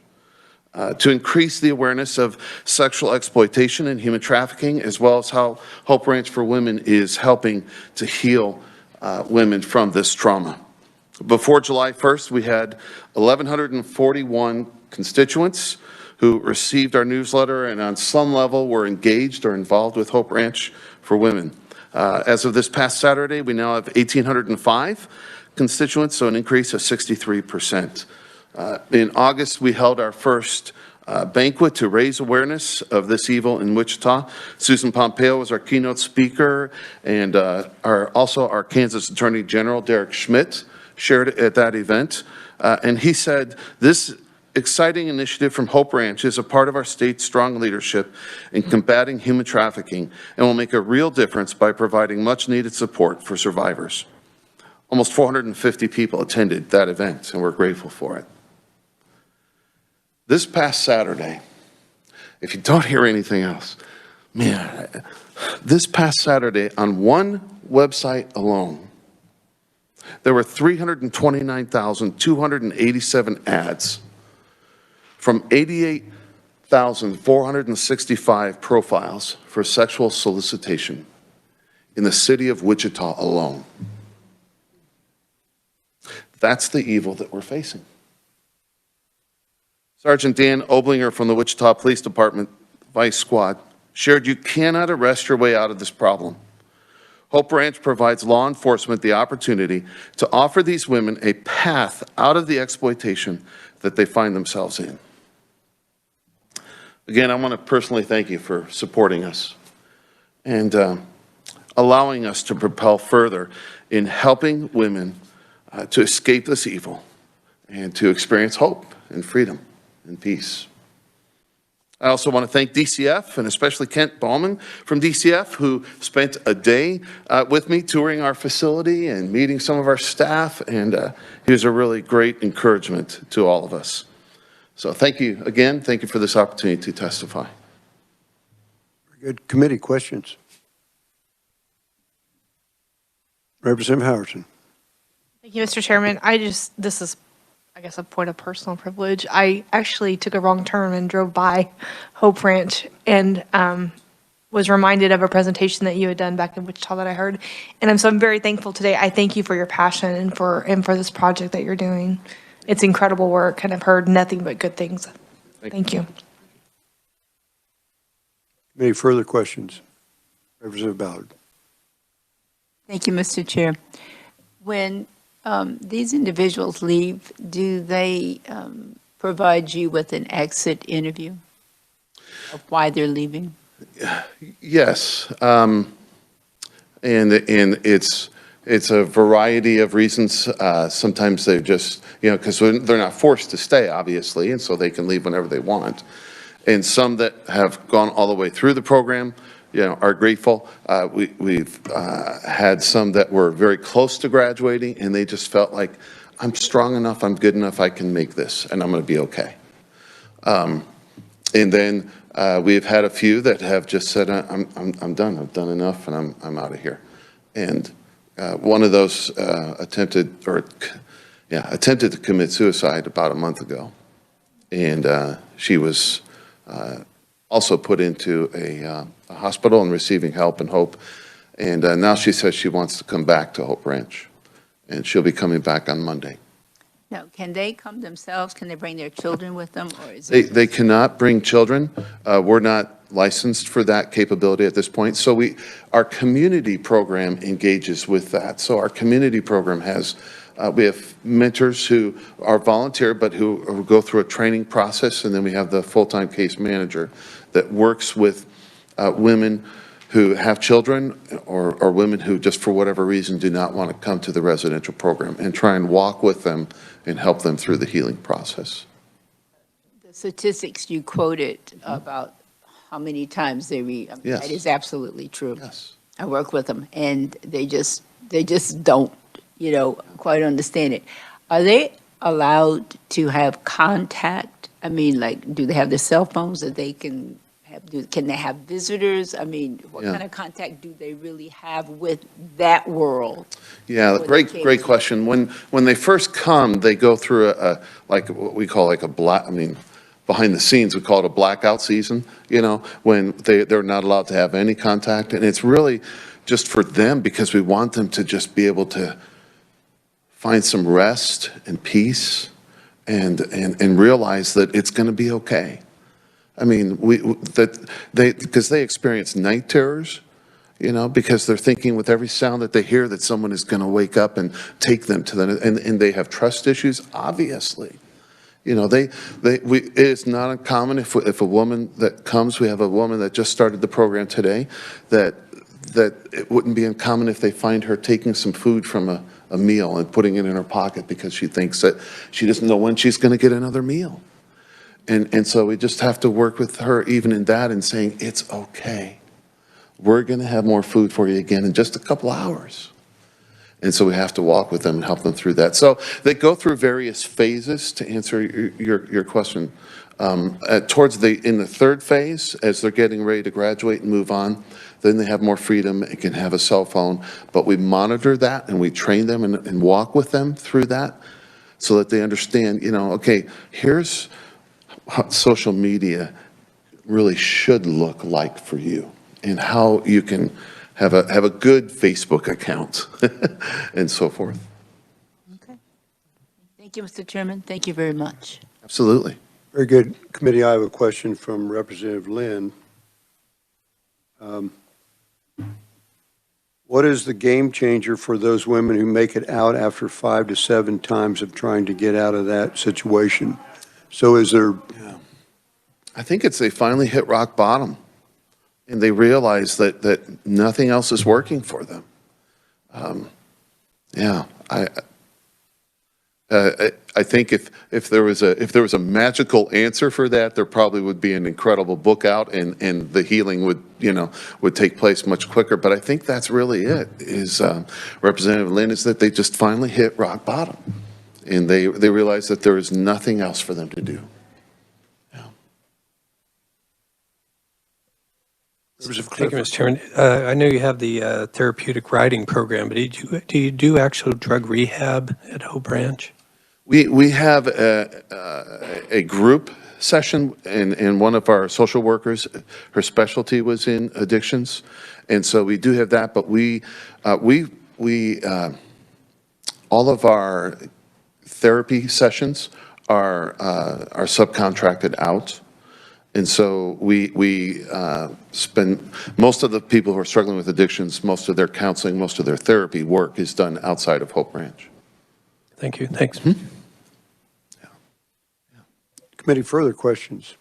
To increase the awareness of sexual exploitation and human trafficking, as well as how Hope Ranch for Women is helping to heal women from this trauma. Before July 1st, we had 1,141 constituents who received our newsletter and on some level were engaged or involved with Hope Ranch for Women. As of this past Saturday, we now have 1,805 constituents, so an increase of 63%. In August, we held our first banquet to raise awareness of this evil in Wichita. Susan Pompeo was our keynote speaker, and also our Kansas Attorney General, Derek Schmidt, shared at that event. And he said, this exciting initiative from Hope Ranch is a part of our state's strong leadership in combating human trafficking and will make a real difference by providing much needed support for survivors. Almost 450 people attended that event, and we're grateful for it. This past Saturday, if you don't hear anything else, man, this past Saturday on one website alone, there were 329,287 ads from 88,465 profiles for sexual solicitation in the city of Wichita alone. That's the evil that we're facing. Sergeant Dan Oblinger from the Wichita Police Department Vice Squad shared, you cannot arrest your way out of this problem. Hope Ranch provides law enforcement the opportunity to offer these women a path out of the exploitation that they find themselves in. Again, I want to personally thank you for supporting us and allowing us to propel further in helping women to escape this evil and to experience hope and freedom and peace. I also want to thank DCF and especially Kent Ballman from DCF, who spent a day with me touring our facility and meeting some of our staff, and he was a really great encouragement to all of us. So thank you again. Thank you for this opportunity to testify. Very good. Committee questions? Representative Howerton. Thank you, Mr. Chairman. This is, I guess, a point of personal privilege. I actually took a wrong turn and drove by Hope Ranch and was reminded of a presentation that you had done back in Wichita that I heard. And I'm very thankful today. I thank you for your passion and for this project that you're doing. It's incredible work, and I've heard nothing but good things. Thank you. Any further questions? Representative Ballard. Thank you, Mr. Chair. When these individuals leave, do they provide you with an exit interview of why they're leaving? Yes, and it's a variety of reasons. Sometimes they just, because they're not forced to stay, obviously, and so they can leave whenever they want. And some that have gone all the way through the program, are grateful. We've had some that were very close to graduating, and they just felt like, I'm strong enough, I'm good enough, I can make this, and I'm going to be okay. And then we've had a few that have just said, I'm done. I've done enough, and I'm out of here. And one of those attempted to commit suicide about a month ago, and she was also put into a hospital and receiving help and hope. And now she says she wants to come back to Hope Ranch, and she'll be coming back on Monday. Now, can they come themselves? Can they bring their children with them? Or is They cannot bring children. We're not licensed for that capability at this point. So our community program engages with that. So our community program has, we have mentors who are volunteer, but who go through a training process. And then we have the full-time case manager that works with women who have children or women who just for whatever reason do not want to come to the residential program, and try and walk with them and help them through the healing process. the statistics you quoted about how many times they read? Yes. That is absolutely true. Yes. I work with them, and they just don't, quite understand it. Are they allowed to have contact? I mean, like, do they have their cell phones that they can have? Can they have visitors? I mean, what kind of contact do they really have with that world? Yeah, great question. When they first come, they go through like what we call like behind the scenes, we call it a blackout season, when they're not allowed to have any contact. And it's really just for them because we want them to just be able to find some rest and peace and realize that it's going to be okay. I mean, because they experience night terrors, because they're thinking with every sound that they hear that someone is going to wake up and take them to them, and they have trust issues, obviously. It's not uncommon if a woman that comes, we have a woman that just started the program today, that it wouldn't be uncommon if they find her taking some food from a meal and putting it in her pocket because she thinks that she doesn't know when she's going to get another meal. And so we just have to work with her even in that and saying, it's okay. We're going to have more food for you again in just a couple hours. And so we have to walk with them and help them through that. So they go through various phases to answer your question. In the third phase, as they're getting ready to graduate and move on, then they have more freedom and can have a cell phone. But we monitor that and we train them and walk with them through that so that they understand, okay, here's what social media really should look like for you and how you can have a good Facebook account and so forth. Okay. Thank you, Mr. Chairman. Thank you very much. Absolutely. Very good. Committee, I have a question from Representative Lynn. What is the game changer for those women who make it out after 5 to 7 times of trying to get out of that situation? So is there, I think it's they finally hit rock bottom, and they realize that nothing else is working for them. Yeah, I think if there was a magical answer for that, there probably would be an incredible book out, and the healing would take place much quicker. But I think that's really it. Is Representative Lynn, is that they just finally hit rock bottom, and they realize that there is nothing else for them to do. Thank you, Mr. Chairman. I know you have the therapeutic riding program, but do you do actual drug rehab at Hope Ranch? We have a group session, and one of our social workers, her specialty was in addictions, and so we do have that. But we all of our therapy sessions are subcontracted out. And so we spend, most of the people who are struggling with addictions, most of their counseling, most of their therapy work is done outside of Hope Ranch. Thank you. Thanks. committee, further questions?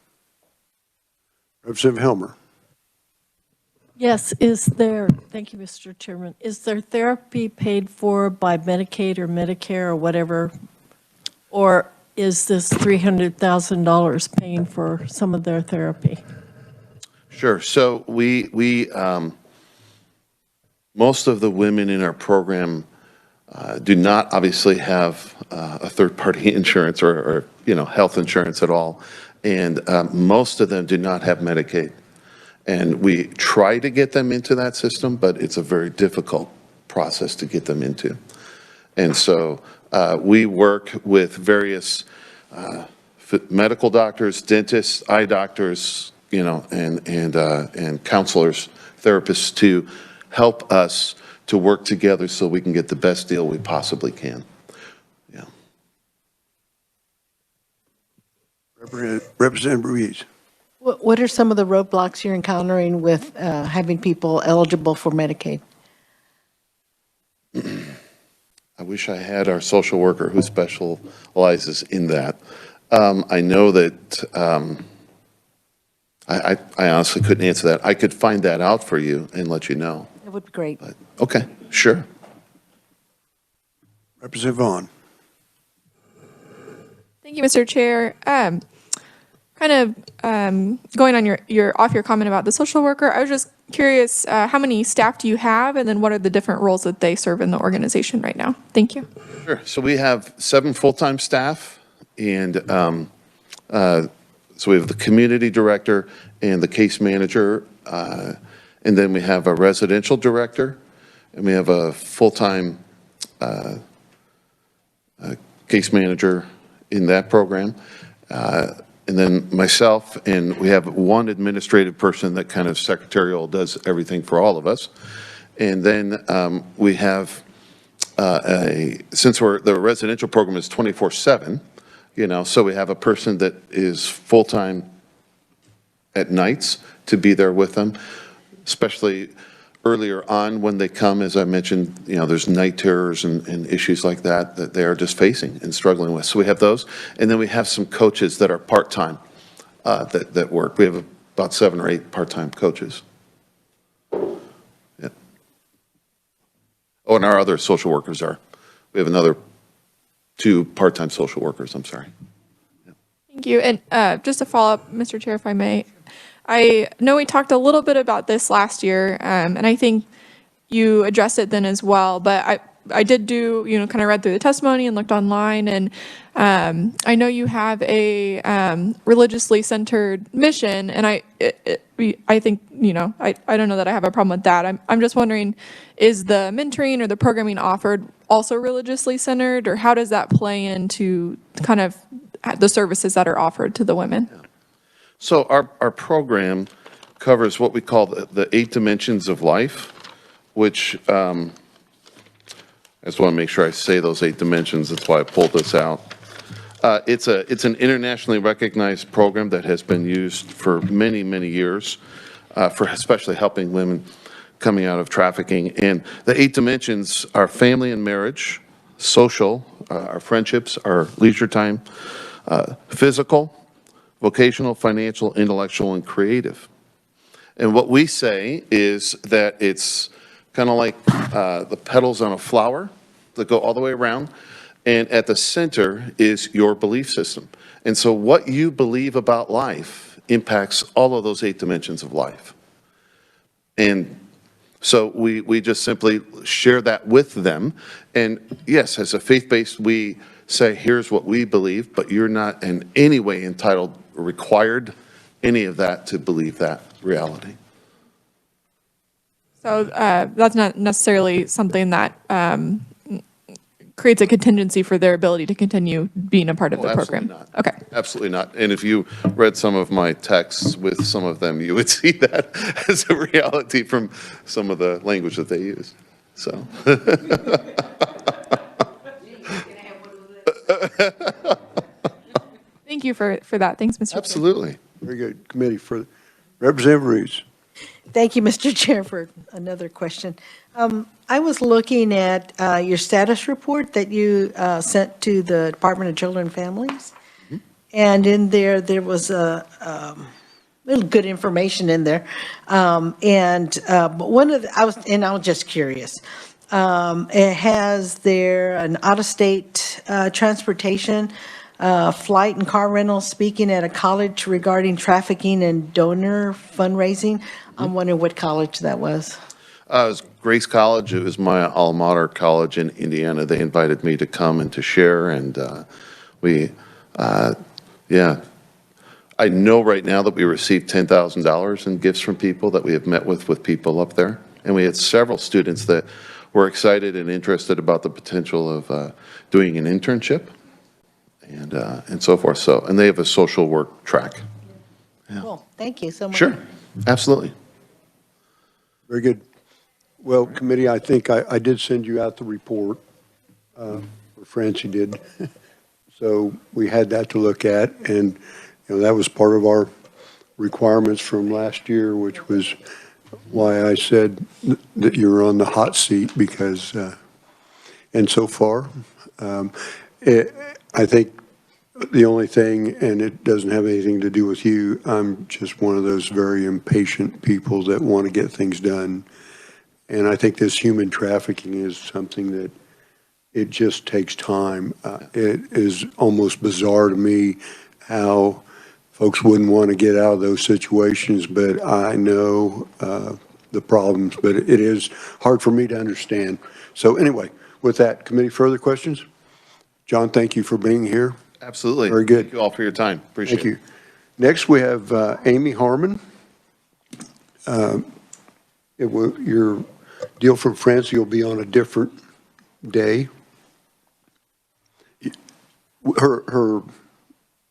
Representative Helmer. Yes, thank you, Mr. Chairman, is there therapy paid for by Medicaid or Medicare or whatever? Or is this $300,000 paying for some of their therapy? Sure. So we most of the women in our program do not obviously have a third-party insurance or health insurance at all, and most of them do not have Medicaid. And we try to get them into that system, but it's a very difficult process to get them into. And so we work with various medical doctors, dentists, eye doctors, and counselors, therapists to help us to work together so we can get the best deal we possibly can. Yeah. Representative Ruiz. What are some of the roadblocks you're encountering with having people eligible for Medicaid? I wish I had our social worker who specializes in that. I know that I honestly couldn't answer that. I could find that out for you and let you know. That would be great. But, okay, sure. Representative Vaughn. Thank you, Mr. Chair. Kind of going on your comment about the social worker, I was just curious, how many staff do you have, and then what are the different roles that they serve in the organization right now? Thank you. Sure. So we have 7 full-time staff, and so we have the community director and the case manager, and then we have a residential director, and we have a full-time case manager in that program. And then myself, and we have one administrative person that kind of secretarial does everything for all of us. And then we have since the residential program is 24/7, so we have a person that is full-time at nights to be there with them, especially earlier on when they come. As I mentioned, there's night terrors and issues like that they are just facing and struggling with. So we have those. And then we have some coaches that are part-time that work. We have about 7 or 8 part-time coaches. Yeah. Oh, and our other social workers we have another 2 part-time social workers, I'm sorry. Yeah. Thank you. And just to follow up, Mr. Chair, if I may, I know we talked a little bit about this last year, and I think you addressed it then as well, but I did do, kind of read through the testimony and looked online, and I know you have a religiously centered mission, and I think, I don't know that I have a problem with that. I'm just wondering, is the mentoring or the programming offered also religiously centered, or how does that play into kind of the services that are offered to the women? Yeah. So our program covers what we call the 8 dimensions of life, which I just want to make sure I say those 8 dimensions. That's why I pulled this out. It's an internationally recognized program that has been used for many, many years for especially helping women coming out of trafficking. And the 8 dimensions are family and marriage, social, our friendships, our leisure time, physical, vocational, financial, intellectual, and creative. And what we say is that it's kind of like the petals on a flower that go all the way around, and at the center is your belief system. And so what you believe about life impacts all of those 8 dimensions of life. And so we just simply share that with them. And yes, as a faith-based, we say, here's what we believe, but you're not in any way entitled or required any of that to believe that reality. So that's not necessarily something that creates a contingency for their ability to continue being a part of the program. Absolutely not. Okay. Absolutely not. And if you read some of my texts with some of them, you would see that as a reality from some of the language that they use. So. Thank you for that. Thanks, Mr. Chair. Absolutely. Very good. Committee for Representative Reeves. Thank you, Mr. Chair, for another question. I was looking at your status report that you sent to the Department of Children and Families. And in there was a little good information in there. But one of the, I was just curious. It has there an out-of-state transportation, flight and car rental, speaking at a college regarding trafficking and donor fundraising. I'm wondering what college that was. It was Grace College. It was my alma mater college in Indiana. They invited me to come and to share, and yeah. I know right now that we received $10,000 in gifts from people that we have met with people up there. And we had several students that were excited and interested about the potential of doing an internship and so forth. So, and they have a social work track. Yeah. Cool. Thank you so much. Sure, absolutely. Very good. Well, committee, I think I did send you out the report, or Francie did. So we had that to look at, and that was part of our requirements from last year, which was why I said that you're on the hot seat, because, and so far, I think the only thing, and it doesn't have anything to do with you, I'm just one of those very impatient people that want to get things done. And I think this human trafficking is something that it just takes time. It is almost bizarre to me how folks wouldn't want to get out of those situations, but I know the problems, but it is hard for me to understand. So anyway, with that, committee, further questions? John, thank you for being here. Absolutely. Very good. Thank you all for your time. Appreciate it. Thank you. Next, we have Amy Harman. Your deal from France, you'll be on a different day. Her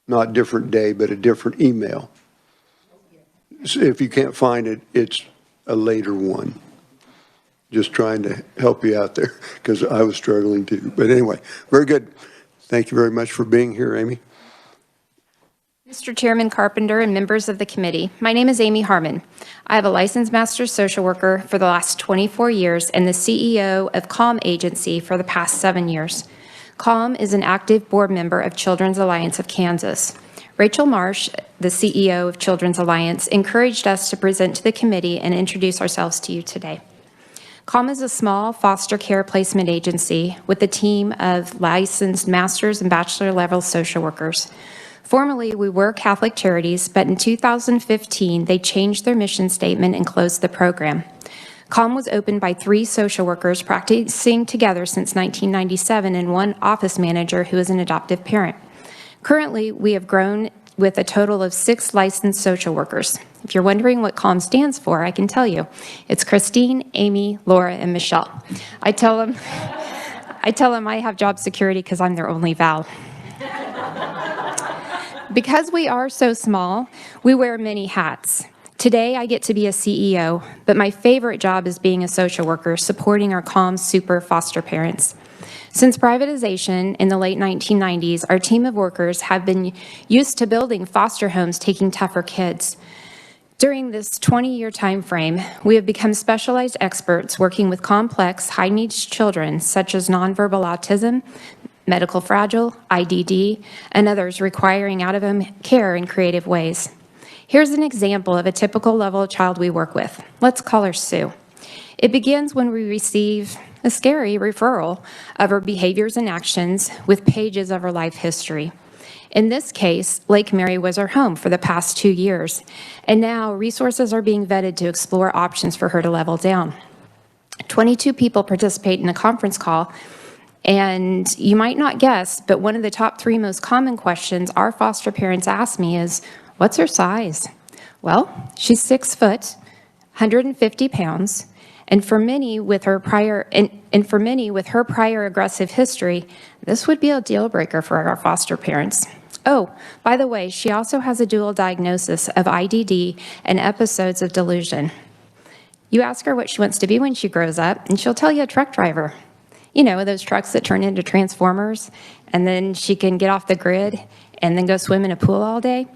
not different day, but a different email. So if you can't find it, it's a later one. Just trying to help you out there, because I was struggling too. But anyway, very good. Thank you very much for being here, Amy. Mr. Chairman Carpenter and members of the committee, my name is Amy Harman. I have a licensed master social worker for the last 24 years and the CEO of CALM Agency for the past 7 years. CALM is an active board member of Children's Alliance of Kansas. Rachel Marsh, the CEO of Children's Alliance, encouraged us to present to the committee and introduce ourselves to you today. CALM is a small foster care placement agency with a team of licensed master's and bachelor level social workers. Formerly, we were Catholic Charities, but in 2015, they changed their mission statement and closed the program. CALM was opened by 3 social workers practicing together since 1997 and 1 office manager who is an adoptive parent. Currently, we have grown with a total of 6 licensed social workers. If you're wondering what CALM stands for, I can tell you. It's Christine, Amy, Laura, and Michelle. I tell them I have job security because I'm their only Val. Because we are so small, we wear many hats. Today, I get to be a CEO, but my favorite job is being a social worker, supporting our CALM super foster parents. Since privatization in the late 1990s, our team of workers have been used to building foster homes taking tougher kids. During this 20-year time frame, we have become specialized experts working with complex, high-needs children, such as nonverbal autism, medical fragile, IDD, and others requiring out-of-home care in creative ways. Here's an example of a typical level of child we work with. Let's call her Sue. It begins when we receive a scary referral of her behaviors and actions with pages of her life history. In this case, Lake Mary was her home for the past 2 years, and now resources are being vetted to explore options for her to level down. 22 people participate in a conference call, and you might not guess, but one of the top 3 most common questions our foster parents ask me is, what's her size? Well, she's 6 foot, 150 pounds, and for many with her prior aggressive history, this would be a deal breaker for our foster parents. Oh, by the way, she also has a dual diagnosis of IDD and episodes of delusion. You ask her what she wants to be when she grows up, and she'll tell you a truck driver. You know, those trucks that turn into transformers, and then she can get off the grid and then go swim in a pool all day.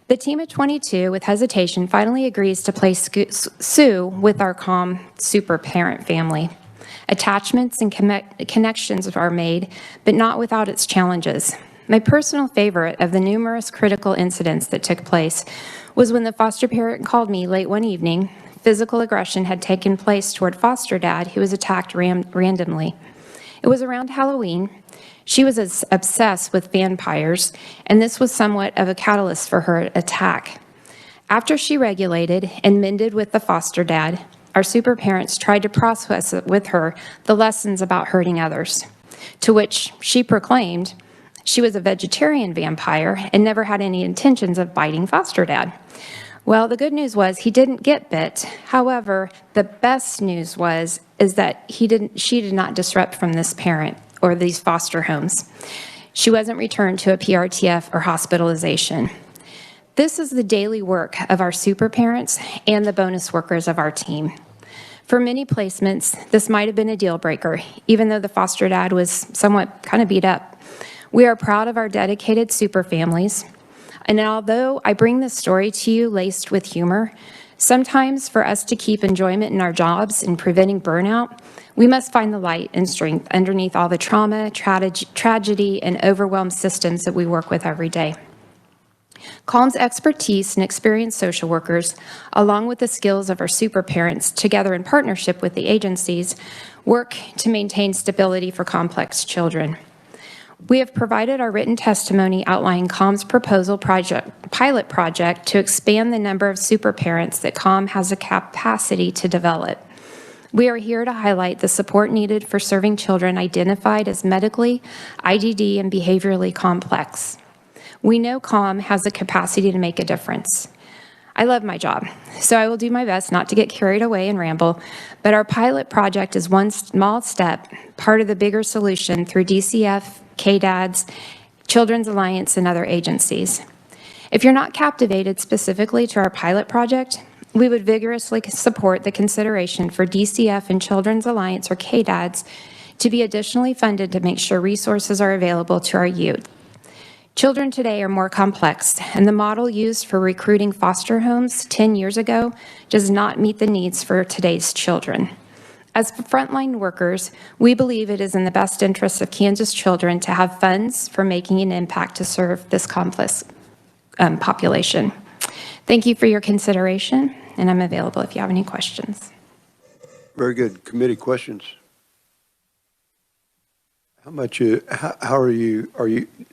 The team of 22, with hesitation, finally agrees to place Sue with our calm super parent family. Attachments and connections are made, but not without its challenges. My personal favorite of the numerous critical incidents that took place was when the foster parent called me late one evening. Physical aggression had taken place toward foster dad, who was attacked randomly. It was around Halloween. She was obsessed with vampires, and this was somewhat of a catalyst for her attack. After she regulated and mended with the foster dad, our super parents tried to process with her the lessons about hurting others, to which she proclaimed she was a vegetarian vampire and never had any intentions of biting foster dad. Well, the good news was he didn't get bit. However, the best news is that she did not disrupt from this parent or these foster homes. She wasn't returned to a PRTF or hospitalization. This is the daily work of our super parents and the bonus workers of our team. For many placements, this might have been a deal breaker, even though the foster dad was somewhat kind of beat up. We are proud of our dedicated super families. And although I bring this story to you laced with humor, sometimes for us to keep enjoyment in our jobs and preventing burnout, we must find the light and strength underneath all the trauma, tragedy, and overwhelmed systems that we work with every day. CALM's expertise and experienced social workers, along with the skills of our super parents, together in partnership with the agencies, work to maintain stability for complex children. We have provided our written testimony outlining CALM's pilot project to expand the number of super parents that CALM has a capacity to develop. We are here to highlight the support needed for serving children identified as medically, IDD, and behaviorally complex. We know CALM has the capacity to make a difference. I love my job, so I will do my best not to get carried away and ramble, but our pilot project is one small step, part of the bigger solution through DCF, KDADS, Children's Alliance, and other agencies. If you're not captivated specifically to our pilot project, we would vigorously support the consideration for DCF and Children's Alliance, or KDADS, to be additionally funded to make sure resources are available to our youth. Children today are more complex, and the model used for recruiting foster homes 10 years ago does not meet the needs for today's children. As frontline workers, we believe it is in the best interest of Kansas children to have funds for making an impact to serve this complex population. Thank you for your consideration, and I'm available if you have any questions. Very good. Committee questions? How much, how are you,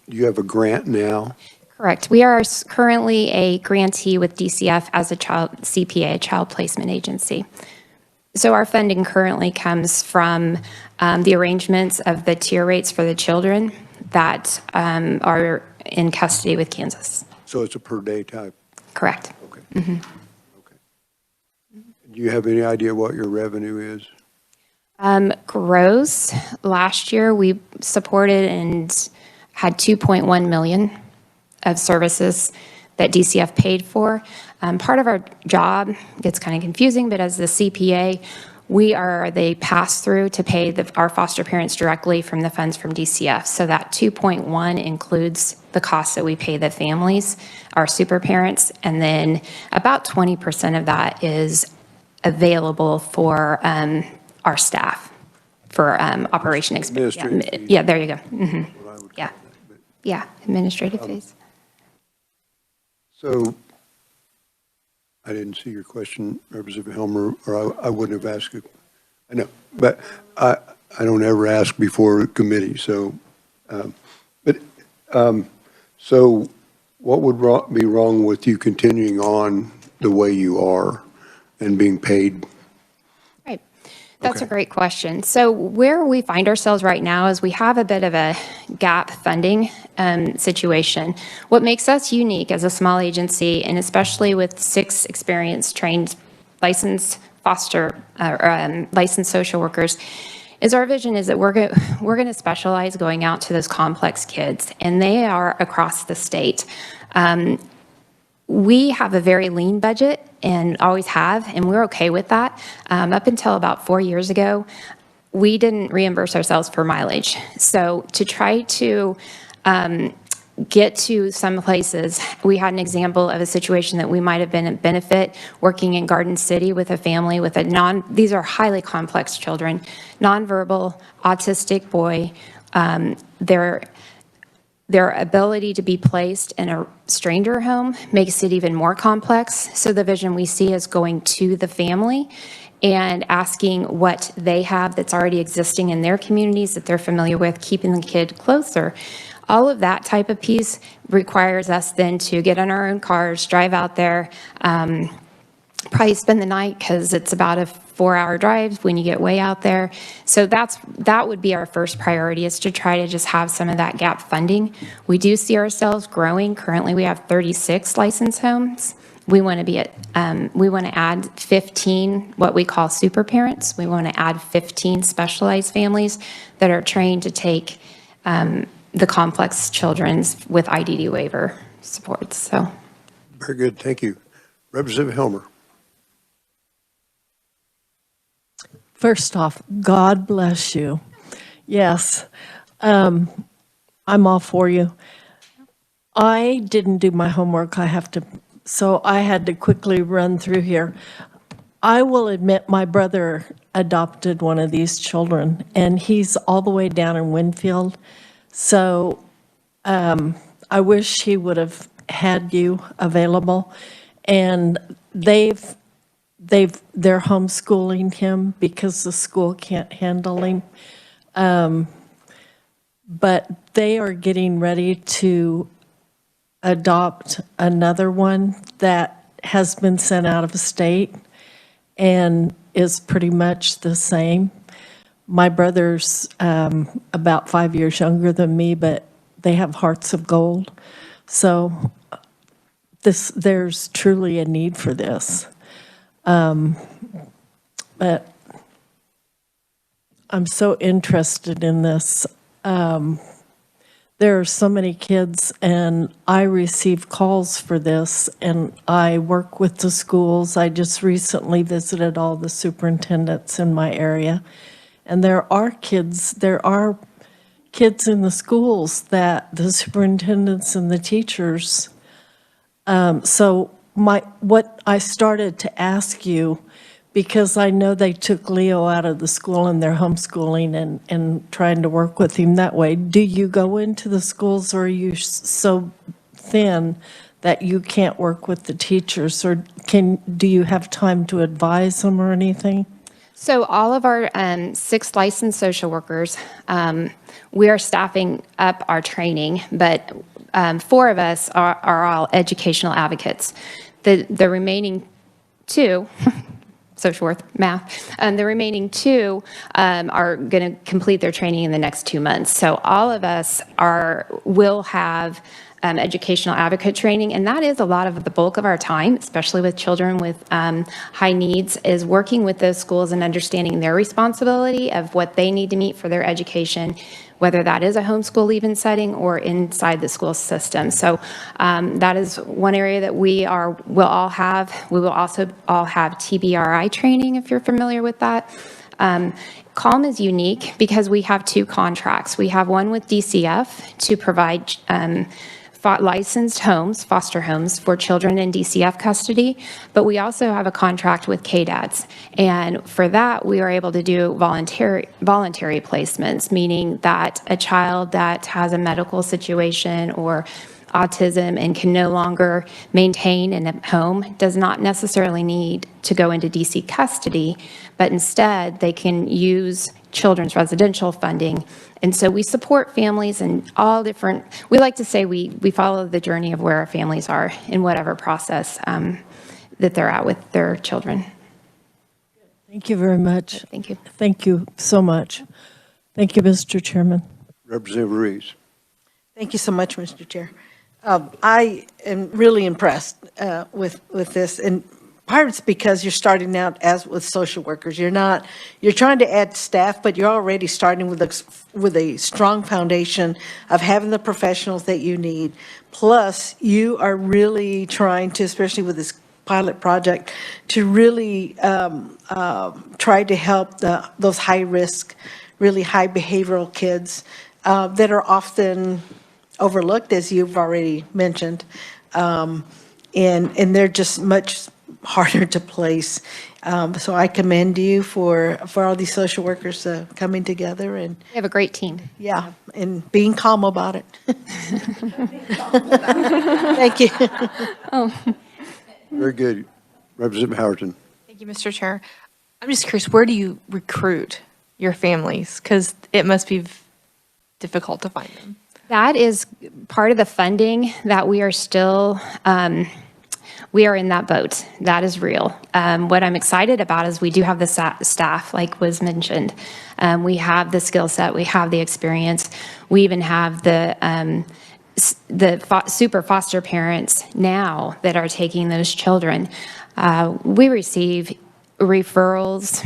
you have a grant now? Correct. We are currently a grantee with DCF as a CPA, Child Placement Agency. So our funding currently comes from the arrangements of the tier rates for the children that are in custody with Kansas. So it's a per day type? Correct. Okay. Mm-hmm. Okay. Do you have any idea what your revenue is? Gross, last year we supported and had 2.1 million of services that DCF paid for. Part of our job gets kind of confusing, but as the CPA, we are the pass-through to pay our foster parents directly from the funds from DCF. So that 2.1 includes the costs that we pay the families, our super parents, and then about 20% of that is available for our staff operation expense. Administrative fees. Yeah, there you go. what I would Yeah. call that, but- Yeah, administrative fees. So I didn't see your question, Representative Helmer, or I wouldn't have asked it. I know, but I don't ever ask before a committee, so, so what would be wrong with you continuing on the way you are and being paid? Right. That's a Okay. great question. So where we find ourselves right now is we have a bit of a gap funding situation. What makes us unique as a small agency, and especially with 6 experienced, trained, licensed licensed social workers, is our vision is that we're going to specialize going out to those complex kids, and they are across the state. We have a very lean budget and always have, and we're okay with that. Up until about 4 years ago, we didn't reimburse ourselves for mileage. So to try to get to some places, we had an example of a situation that we might have been a benefit working in Garden City with a family with these are highly complex children, nonverbal, autistic boy. Their ability to be placed in a stranger home makes it even more complex. So the vision we see is going to the family and asking what they have that's already existing in their communities that they're familiar with, keeping the kid closer. All of that type of piece requires us then to get in our own cars, drive out there, probably spend the night because it's about a 4-hour drive when you get way out there. So that would be our first priority, is to try to just have some of that gap funding. We do see ourselves growing. Currently, we have 36 licensed homes. We want to be at, we want to add 15 what we call super parents. We want to add 15 specialized families that are trained to take the complex children's with IDD waiver supports. So, Very good, thank you. Representative Helmer. First off, God bless you. Yes, I'm all for you. I didn't do my homework. So I had to quickly run through here. I will admit my brother adopted one of these children, and he's all the way down in Winfield. So I wish he would have had you available. And they're homeschooling him because the school can't handle him. But they are getting ready to adopt another one that has been sent out of state and is pretty much the same. My brother's about 5 years younger than me, but they have hearts of gold. So there's truly a need for this. But I'm so interested in this. There are so many kids, and I receive calls for this, and I work with the schools. I just recently visited all the superintendents in my area, and there are kids in the schools that the superintendents and the teachers. So what I started to ask you, because I know they took Leo out of the school and they're homeschooling and trying to work with him that way. Do you go into the schools, or are you so thin that you can't work with the teachers? Or do you have time to advise them or anything? So all of our 6 licensed social workers, we are staffing up our training, but 4 of us are all educational advocates. The remaining 2, social work, math, the remaining 2 are going to complete their training in the next 2 months. So all of us will have educational advocate training, and that is a lot of the bulk of our time, especially with children with high needs, is working with those schools and understanding their responsibility of what they need to meet for their education, whether that is a homeschool leave-in setting or inside the school system. So that is one area that we will all have. We will also all have TBRI training, if you're familiar with that. CALM is unique because we have 2 contracts. We have one with DCF to provide licensed homes, foster homes for children in DCF custody, but we also have a contract with KDADS. And for that, we are able to do voluntary placements, meaning that a child that has a medical situation or autism and can no longer maintain in a home does not necessarily need to go into DC custody, but instead they can use children's residential funding. And so we support families in all different, we like to say we follow the journey of where our families are in whatever process that they're at with their children. Thank you very much. Thank you. Thank you so much. Thank you, Mr. Chairman. Representative Reeves. Thank you so much, Mr. Chair. I am really impressed with this, and part it's because you're starting out as with social workers. You're trying to add staff, but you're already starting with a strong foundation of having the professionals that you need. Plus, you are really trying to, especially with this pilot project, to really try to help those high-risk, really high behavioral kids that are often overlooked, as you've already mentioned, and they're just much harder to place. So I commend you for all these social workers coming together and We have a great team. yeah, and being calm about it. Thank you. Very good. Representative Howerton. Thank you, Mr. Chair. I'm just curious, where do you recruit your families? Because it must be difficult to find them. That is part of the funding that we are still, we are in that boat. That is real. What I'm excited about is we do have the staff, like was mentioned. We have the skill set, we have the experience. We even have the super foster parents now that are taking those children. We receive referrals,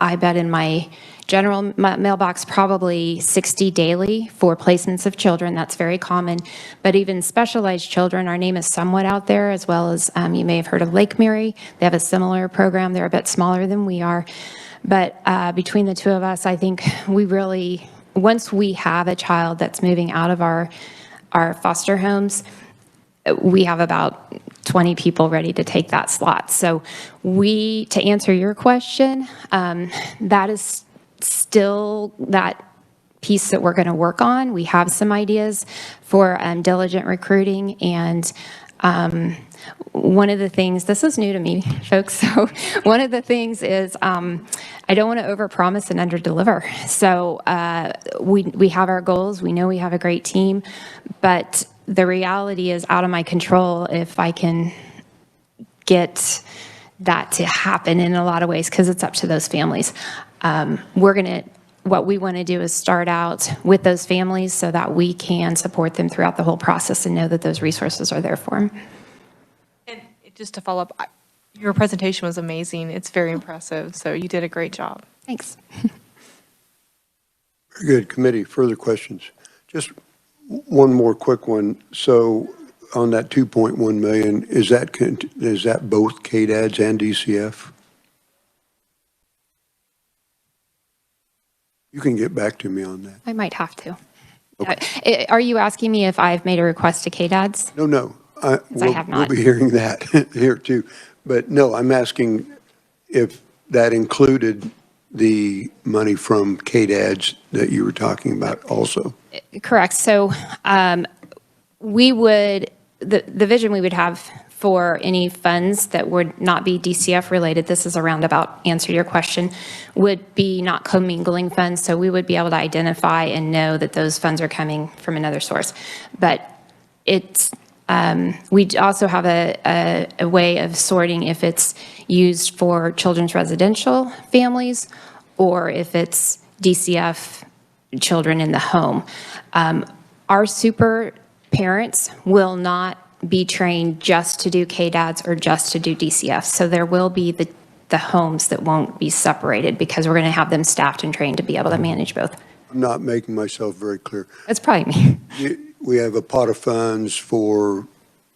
I bet in my general mailbox, probably 60 daily for placements of children. That's very common. But even specialized children, our name is somewhat out there, as well as you may have heard of Lake Mary. They have a similar program. They're a bit smaller than we are. But between the two of us, I think we really, once we have a child that's moving out of our foster homes, we have about 20 people ready to take that slot. So to answer your question, that is still that piece that we're going to work on. We have some ideas for diligent recruiting, and one of the things, this is new to me, folks, so one of the things is I don't want to overpromise and underdeliver. So we have our goals. We know we have a great team, but the reality is out of my control if I can get that to happen in a lot of ways, because it's up to those families. What we want to do is start out with those families so that we can support them throughout the whole process and know that those resources are there for them. And just to follow up, your presentation was amazing. It's very impressive. So you did a great job. Thanks. Very good. Committee, further questions? Just one more quick one. So on that 2.1 million, is that both KDADS and DCF? You can get back to me on that. I might have to. Okay. Are you asking me if I've made a request to KDADS? No. I have not. We'll be hearing that here too. But no, I'm asking if that included the money from KDADS that you were talking about also. Correct. So the vision we would have for any funds that would not be DCF related, this is a roundabout answer to your question, would be not commingling funds. So we would be able to identify and know that those funds are coming from another source. But we also have a way of sorting if it's used for children's residential families or if it's DCF children in the home. Our super parents will not be trained just to do KDADS or just to do DCF. So there will be the homes that won't be separated because we're going to have them staffed and trained to be able to manage both. I'm not making myself very clear. That's probably me. We have a pot of funds for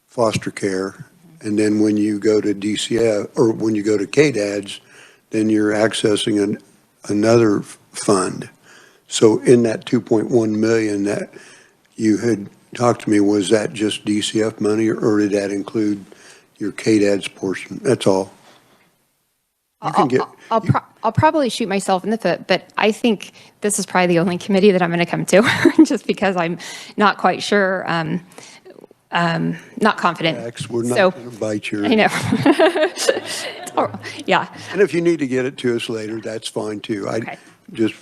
foster care, and then when you go to DCF, or when you go to KDADS, then you're accessing another fund. So in that 2.1 million that you had talked to me, was that just DCF money, or did that include your KDAD's portion? That's all. You can get, I'll probably shoot myself in the foot, but I think this is probably the only committee that I'm going to come to, just because I'm not quite sure, not confident. we're So, not going to bite your. I know. Yeah. And if you need to get it to us later, that's fine too. I Okay. just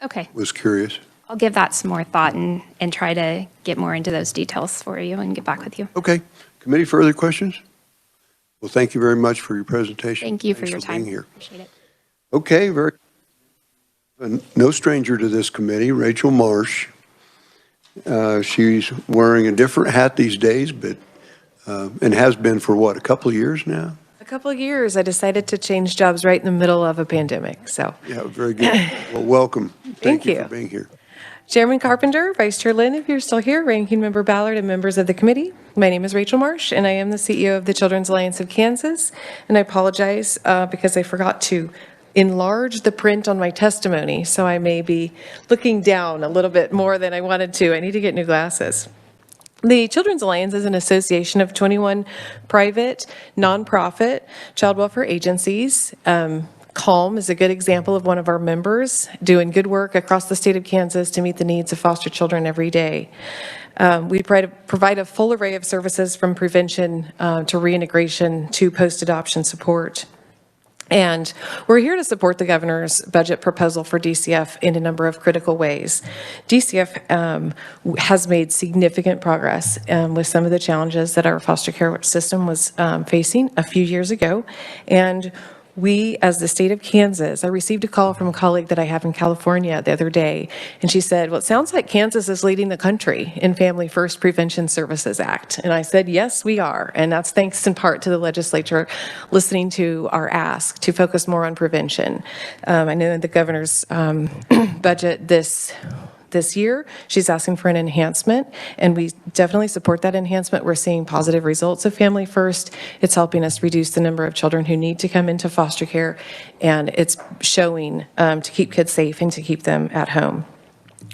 Okay. was curious. I'll give that some more thought and try to get more into those details for you and get back with you. Okay. Committee, further questions? Well, thank you very much for your presentation. Thank you for Thanks your time. being here. Appreciate it. Okay, no stranger to this committee, Rachel Marsh. She's wearing a different hat these days, but, and has been for what, a couple of years now? A couple of years. I decided to change jobs right in the middle of a pandemic, so. Yeah, very good. Well, welcome. Thank you you. for being here. Chairman Carpenter, Vice Chair Lynn, if you're still here, Ranking Member Ballard, and members of the committee. My name is Rachel Marsh, and I am the CEO of the Children's Alliance of Kansas. And I apologize because I forgot to enlarge the print on my testimony, so I may be looking down a little bit more than I wanted to. I need to get new glasses. The Children's Alliance is an association of 21 private, nonprofit child welfare agencies. CALM is a good example of one of our members doing good work across the state of Kansas to meet the needs of foster children every day. We provide a full array of services from prevention to reintegration to post-adoption support. And we're here to support the governor's budget proposal for DCF in a number of critical ways. DCF has made significant progress with some of the challenges that our foster care system was facing a few years ago. And we, as the state of Kansas, I received a call from a colleague that I have in California the other day, and she said, well, it sounds like Kansas is leading the country in Family First Prevention Services Act. And I said, yes, we are. And that's thanks in part to the legislature listening to our ask to focus more on prevention. I know the governor's budget this year, she's asking for an enhancement, and we definitely support that enhancement. We're seeing positive results of Family First. It's helping us reduce the number of children who need to come into foster care, and it's showing to keep kids safe and to keep them at home.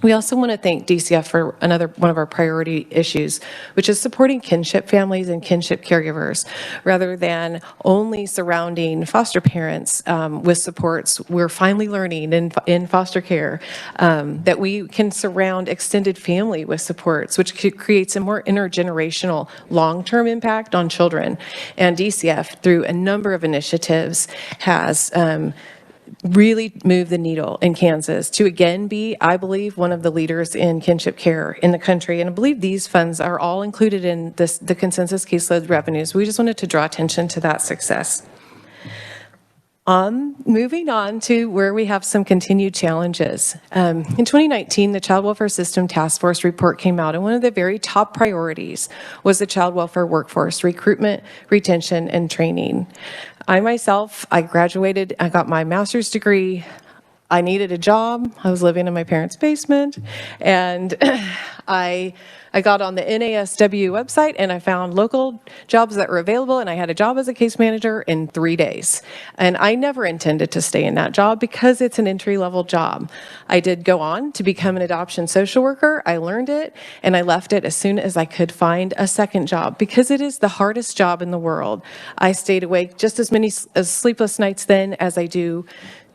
We also want to thank DCF for another one of our priority issues, which is supporting kinship families and kinship caregivers. Rather than only surrounding foster parents with supports, we're finally learning in foster care that we can surround extended family with supports, which creates a more intergenerational long-term impact on children. And DCF, through a number of initiatives, has really move the needle in Kansas to again be, I believe, one of the leaders in kinship care in the country. And I believe these funds are all included in the consensus caseload revenues. We just wanted to draw attention to that success. Moving on to where we have some continued challenges. In 2019, the Child Welfare System Task Force report came out, and one of the very top priorities was the child welfare workforce, recruitment, retention, and training. I graduated, I got my master's degree. I needed a job. I was living in my parents' basement, and I got on the NASW website and I found local jobs that were available, and I had a job as a case manager in 3 days. And I never intended to stay in that job because it's an entry-level job. I did go on to become an adoption social worker. I learned it, and I left it as soon as I could find a second job because it is the hardest job in the world. I stayed awake just as many sleepless nights then as I do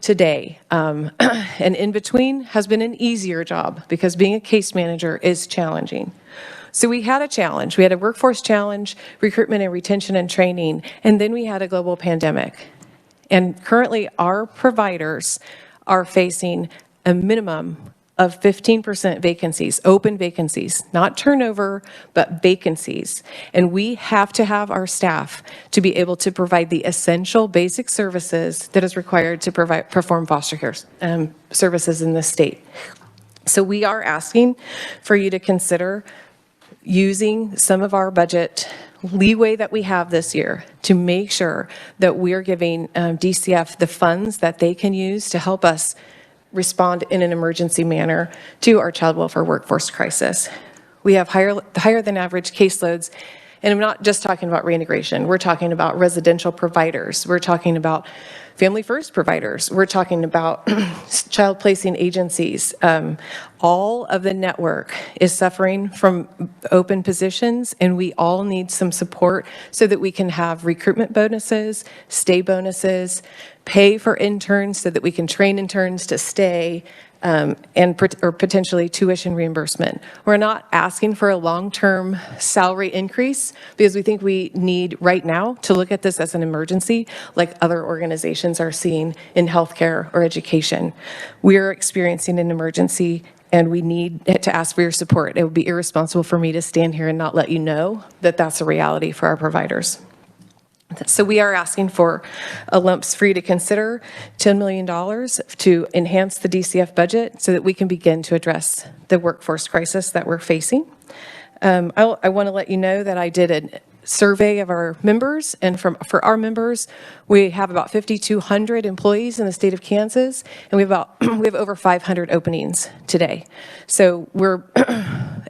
today. And in between has been an easier job because being a case manager is challenging. So we had a challenge. We had a workforce challenge, recruitment and retention and training, and then we had a global pandemic. And currently our providers are facing a minimum of 15% vacancies, open vacancies, not turnover, but vacancies. And we have to have our staff to be able to provide the essential basic services that is required to perform foster care services in this state. So we are asking for you to consider using some of our budget leeway that we have this year to make sure that we are giving DCF the funds that they can use to help us respond in an emergency manner to our child welfare workforce crisis. We have higher than average caseloads And I'm not just talking about reintegration. We're talking about residential providers. We're talking about family first providers. We're talking about child placing agencies. All of the network is suffering from open positions, and we all need some support so that we can have recruitment bonuses, stay bonuses, pay for interns so that we can train interns to stay, or potentially tuition reimbursement. We're not asking for a long-term salary increase because we think we need right now to look at this as an emergency like other organizations are seeing in healthcare or education. We're experiencing an emergency and we need to ask for your support. It would be irresponsible for me to stand here and not let you know that that's a reality for our providers. So we are asking for a lumps free to consider $10 million to enhance the DCF budget so that we can begin to address the workforce crisis that we're facing. I want to let you know that I did a survey of our members, and for our members, we have about 5,200 employees in the state of Kansas, and we have over 500 openings today. So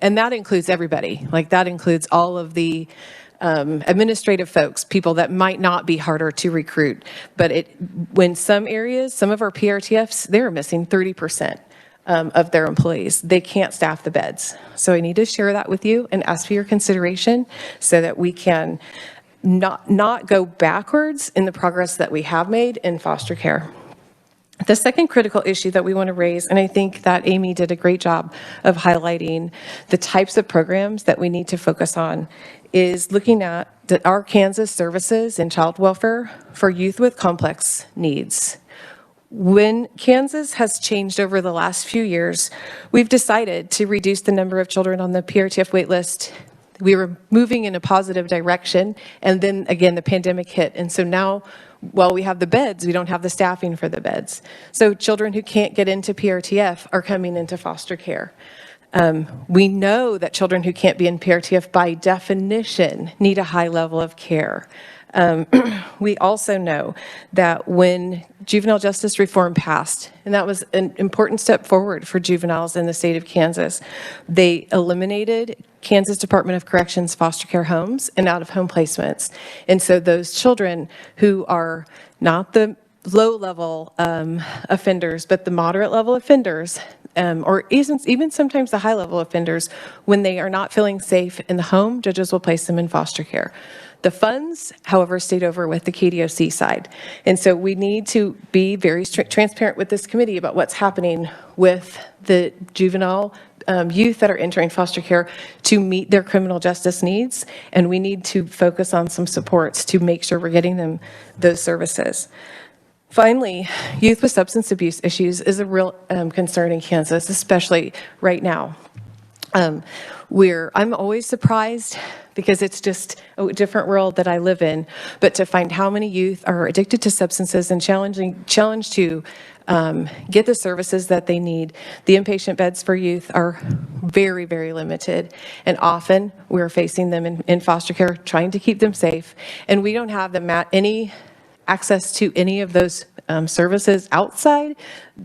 and that includes everybody. Like that includes all of the administrative folks, people that might not be harder to recruit. But when some areas, some of our PRTFs, they're missing 30% of their employees. They can't staff the beds. So I need to share that with you and ask for your consideration so that we can not go backwards in the progress that we have made in foster care. The second critical issue that we want to raise, and I think that Amy did a great job of highlighting the types of programs that we need to focus on, is looking at our Kansas services in child welfare for youth with complex needs. When Kansas has changed over the last few years, we've decided to reduce the number of children on the PRTF waitlist. We were moving in a positive direction, and then again, the pandemic hit. And so now, while we have the beds, we don't have the staffing for the beds. So children who can't get into PRTF are coming into foster care. We know that children who can't be in PRTF by definition need a high level of care. We also know that when juvenile justice reform passed, and that was an important step forward for juveniles in the state of Kansas, they eliminated Kansas Department of Corrections foster care homes and out-of-home placements. And so those children who are not the low-level offenders, but the moderate-level offenders, or even sometimes the high-level offenders, when they are not feeling safe in the home, judges will place them in foster care. The funds, however, stayed over with the KDOC side. And so we need to be very transparent with this committee about what's happening with the juvenile youth that are entering foster care to meet their criminal justice needs. And we need to focus on some supports to make sure we're getting them those services. Finally, youth with substance abuse issues is a real concern in Kansas, especially right now. I'm always surprised because it's just a different world that I live in, but to find how many youth are addicted to substances and challenged to get the services that they need. The inpatient beds for youth are very, very limited, and often we're facing them in foster care, trying to keep them safe, and we don't have them at any access to any of those services outside.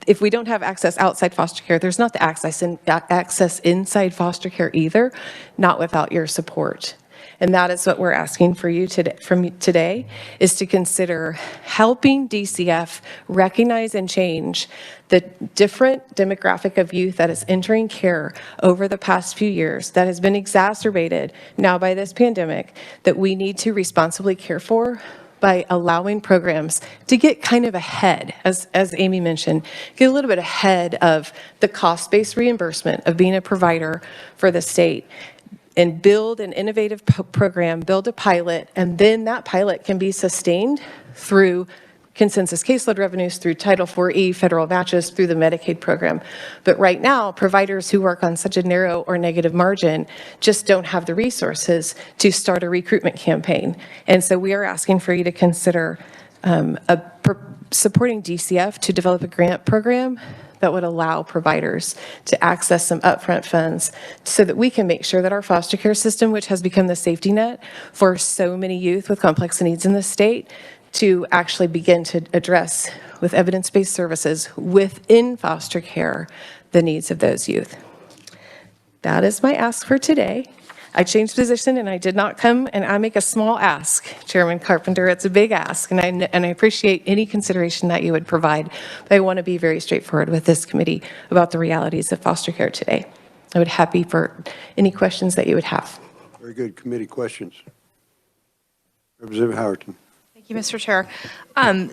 If we don't have access outside foster care, there's not the access inside foster care either, not without your support. And that is what we're asking for you today, is to consider helping DCF recognize and change the different demographic of youth that is entering care over the past few years that has been exacerbated now by this pandemic that we need to responsibly care for by allowing programs to get kind of ahead, as Amy mentioned, get a little bit ahead of the cost-based reimbursement of being a provider for the state, and build an innovative program, build a pilot, and then that pilot can be sustained through consensus caseload revenues, through Title IV-E federal matches, through the Medicaid program. But right now, providers who work on such a narrow or negative margin just don't have the resources to start a recruitment campaign. And so we are asking for you to consider supporting DCF to develop a grant program that would allow providers to access some upfront funds so that we can make sure that our foster care system, which has become the safety net for so many youth with complex needs in the state, to actually begin to address with evidence-based services within foster care the needs of those youth. That is my ask for today. I changed position and I did not come, and I make a small ask, Chairman Carpenter. It's a big ask, and I appreciate any consideration that you would provide. But I want to be very straightforward with this committee about the realities of foster care today. I would be happy for any questions that you would have. Very good. Committee questions. Representative Howerton. Thank you, Mr. Chair.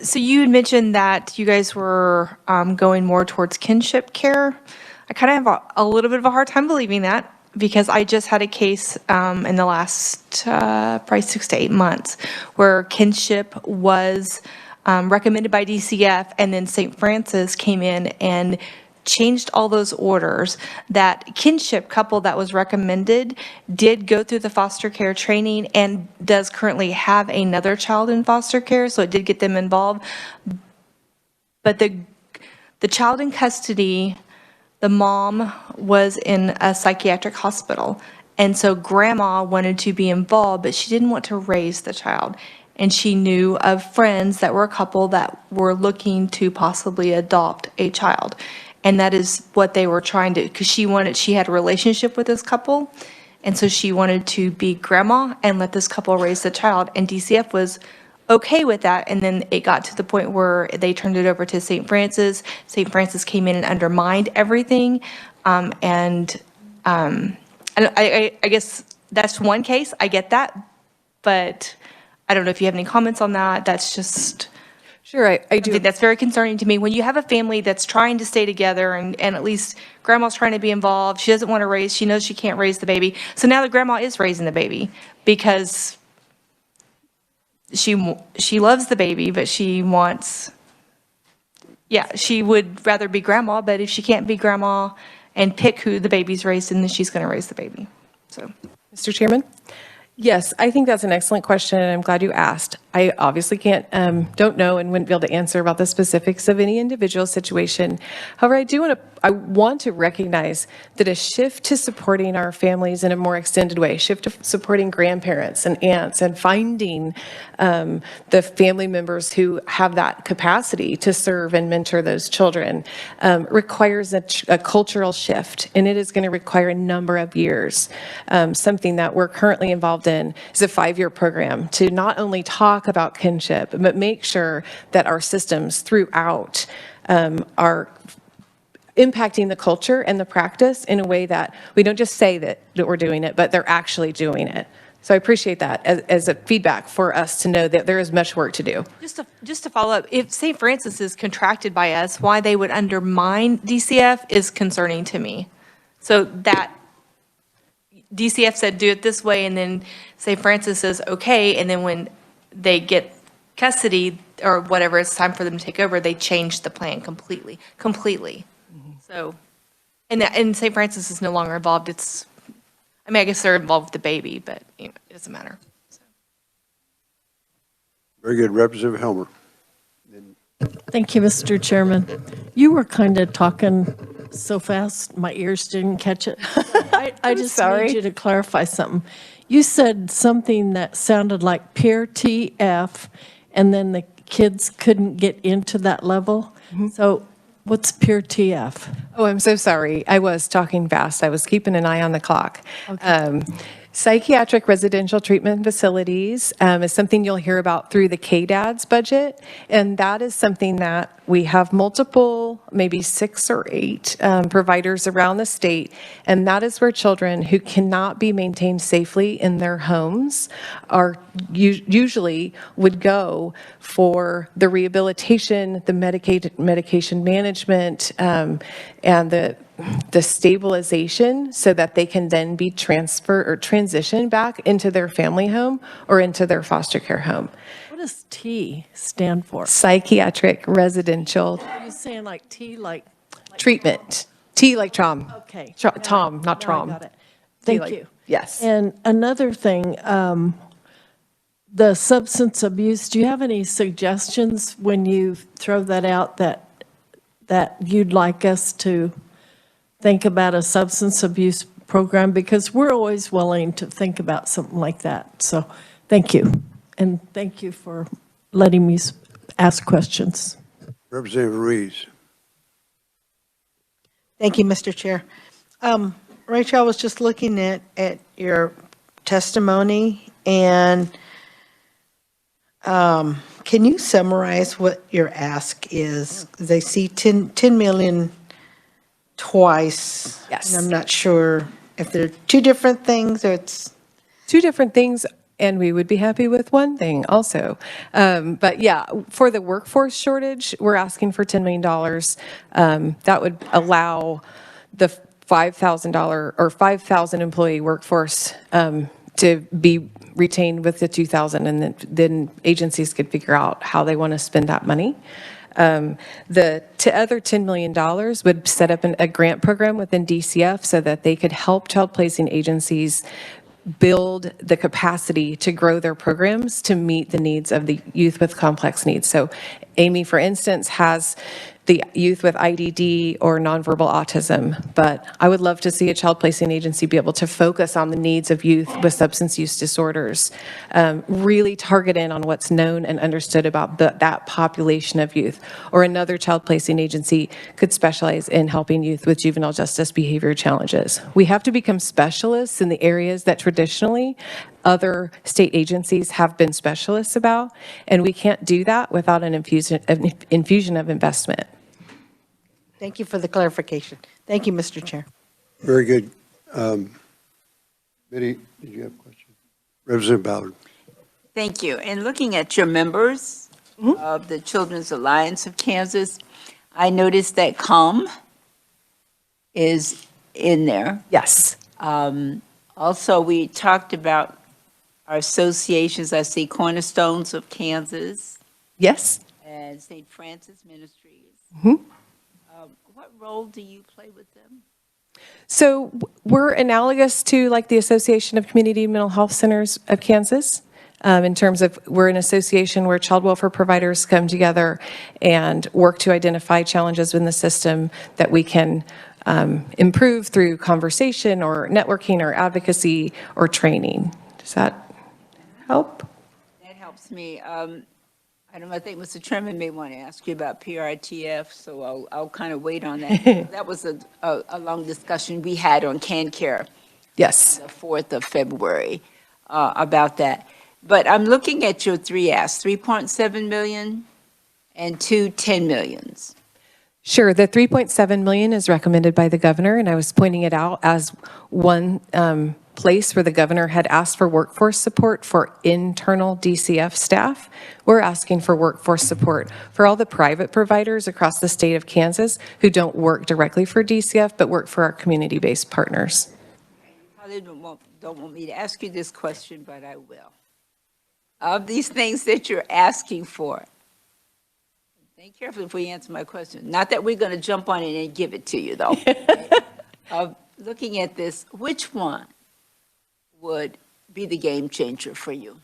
So you had mentioned that you guys were going more towards kinship care. I kind of have a little bit of a hard time believing that, because I just had a case in the last probably 6 to 8 months where kinship was recommended by DCF, and then St. Francis came in and changed all those orders. That kinship couple that was recommended did go through the foster care training and does currently have another child in foster care, so it did get them involved. But the child in custody, the mom was in a psychiatric hospital, and so grandma wanted to be involved, but she didn't want to raise the child. And she knew of friends that were a couple that were looking to possibly adopt a child. And that is what they were trying to, because she had a relationship with this couple, and so she wanted to be grandma and let this couple raise the child, and DCF was okay with that. And then it got to the point where they turned it over to St. Francis. St. Francis came in and undermined everything. And I guess that's one case. I get that. But I don't know if you have any comments on that. That's just... Sure, I do. I think that's very concerning to me. When you have a family that's trying to stay together, and at least grandma's trying to be involved, she doesn't want to raise, she knows she can't raise the baby. So now the grandma is raising the baby because she loves the baby, but she wants, she would rather be grandma, but if she can't be grandma and pick who the baby's raised, then she's going to raise the baby. So, Mr. Chairman? Yes, I think that's an excellent question, and I'm glad you asked. I obviously don't know and wouldn't be able to answer about the specifics of any individual situation. However, I want to recognize that a shift to supporting our families in a more extended way, shift to supporting grandparents and aunts and finding the family members who have that capacity to serve and mentor those children requires a cultural shift, and it is going to require a number of years. Something that we're currently involved in is a 5-year program to not only talk about kinship, but make sure that our systems throughout are impacting the culture and the practice in a way that we don't just say that we're doing it, but they're actually doing it. So I appreciate that as a feedback for us to know that there is much work to do. just to follow up, if St. Francis is contracted by us, why they would undermine DCF is concerning to me. So that DCF said do it this way, and then St. Francis says okay, and then when they get custody or whatever, it's time for them to take over, they change the plan completely. So, and St. Francis is no longer involved. I guess they're involved with the baby, but it doesn't matter. So. Very good. Representative Helmer. Thank you, Mr. Chairman. You were kind of talking so fast, my ears didn't catch it. I just need you to clarify something. You said something that sounded like peer TF, and then the kids couldn't get into that level. Mm-hmm. So what's peer TF? Oh, I'm so sorry. I was talking fast. I was keeping an eye on the clock. Okay. Psychiatric residential treatment facilities is something you'll hear about through the KDAD's budget, and that is something that we have multiple, maybe 6 or 8 providers around the state, and that is where children who cannot be maintained safely in their homes are usually would go for the rehabilitation, the medication management, and the stabilization so that they can then be transferred or transitioned back into their family home or into their foster care home. What does T stand for? Psychiatric residential. Are you saying like T like treatment? T like Tom. Okay. Tom, not Trom. Got it. Thank you. Yes. And another thing, the substance abuse, do you have any suggestions when you throw that out that you'd like us to think about a substance abuse program? Because we're always willing to think about something like that. So thank you. And thank you for letting me ask questions. Representative Reeves. Thank you, Mr. Chair. Rachel, I was just looking at your testimony, and can you summarize what your ask is? 'Cause I see 10 million twice. Yes. And I'm not sure if they're two different things or it's. Two different things, and we would be happy with one thing also. But yeah, for the workforce shortage, we're asking for $10 million. That would allow the $5,000 or 5,000 employee workforce to be retained with the 2,000, and then agencies could figure out how they want to spend that money. The other $10 million would set up a grant program within DCF so that they could help child placing agencies build the capacity to grow their programs to meet the needs of the youth with complex needs. So Amy, for instance, has the youth with IDD or nonverbal autism, but I would love to see a child placing agency be able to focus on the needs of youth with substance use disorders, really target in on what's known and understood about that population of youth. Or another child placing agency could specialize in helping youth with juvenile justice behavior challenges. We have to become specialists in the areas that traditionally other state agencies have been specialists about, and we can't do that without an infusion of investment. Thank you for the clarification. Thank you, Mr. Chair. Very good. Biddy, did you have a question? Representative Ballard. Thank you. And looking at your members of the Children's Alliance of Kansas, I noticed that COM is in there. Yes. Also, we talked about our associations. I see Cornerstones of Kansas Yes. and St. Francis Ministries. Mhm. What role do you play with them? So we're analogous to like the Association of Community Mental Health Centers of Kansas, in terms of we're an association where child welfare providers come together and work to identify challenges in the system that we can improve through conversation or networking or advocacy or training. Does that help? That helps me. I don't know, I think Mr. Chairman may want to ask you about PRTF, so I'll kind of wait on that. That was a long discussion we had on CanCare. Yes. The 4th of February about that. But I'm looking at your three asks, 3.7 million and 10 millions. Sure. The 3.7 million is recommended by the governor, and I was pointing it out as one place where the governor had asked for workforce support for internal DCF staff. We're asking for workforce support for all the private providers across the state of Kansas who don't work directly for DCF but work for our community-based partners. You probably don't want me to ask you this question, but I will. Of these things that you're asking for, think carefully before you answer my question. Not that we're going to jump on it and give it to you, though. Looking at this, which one would be the game changer for you?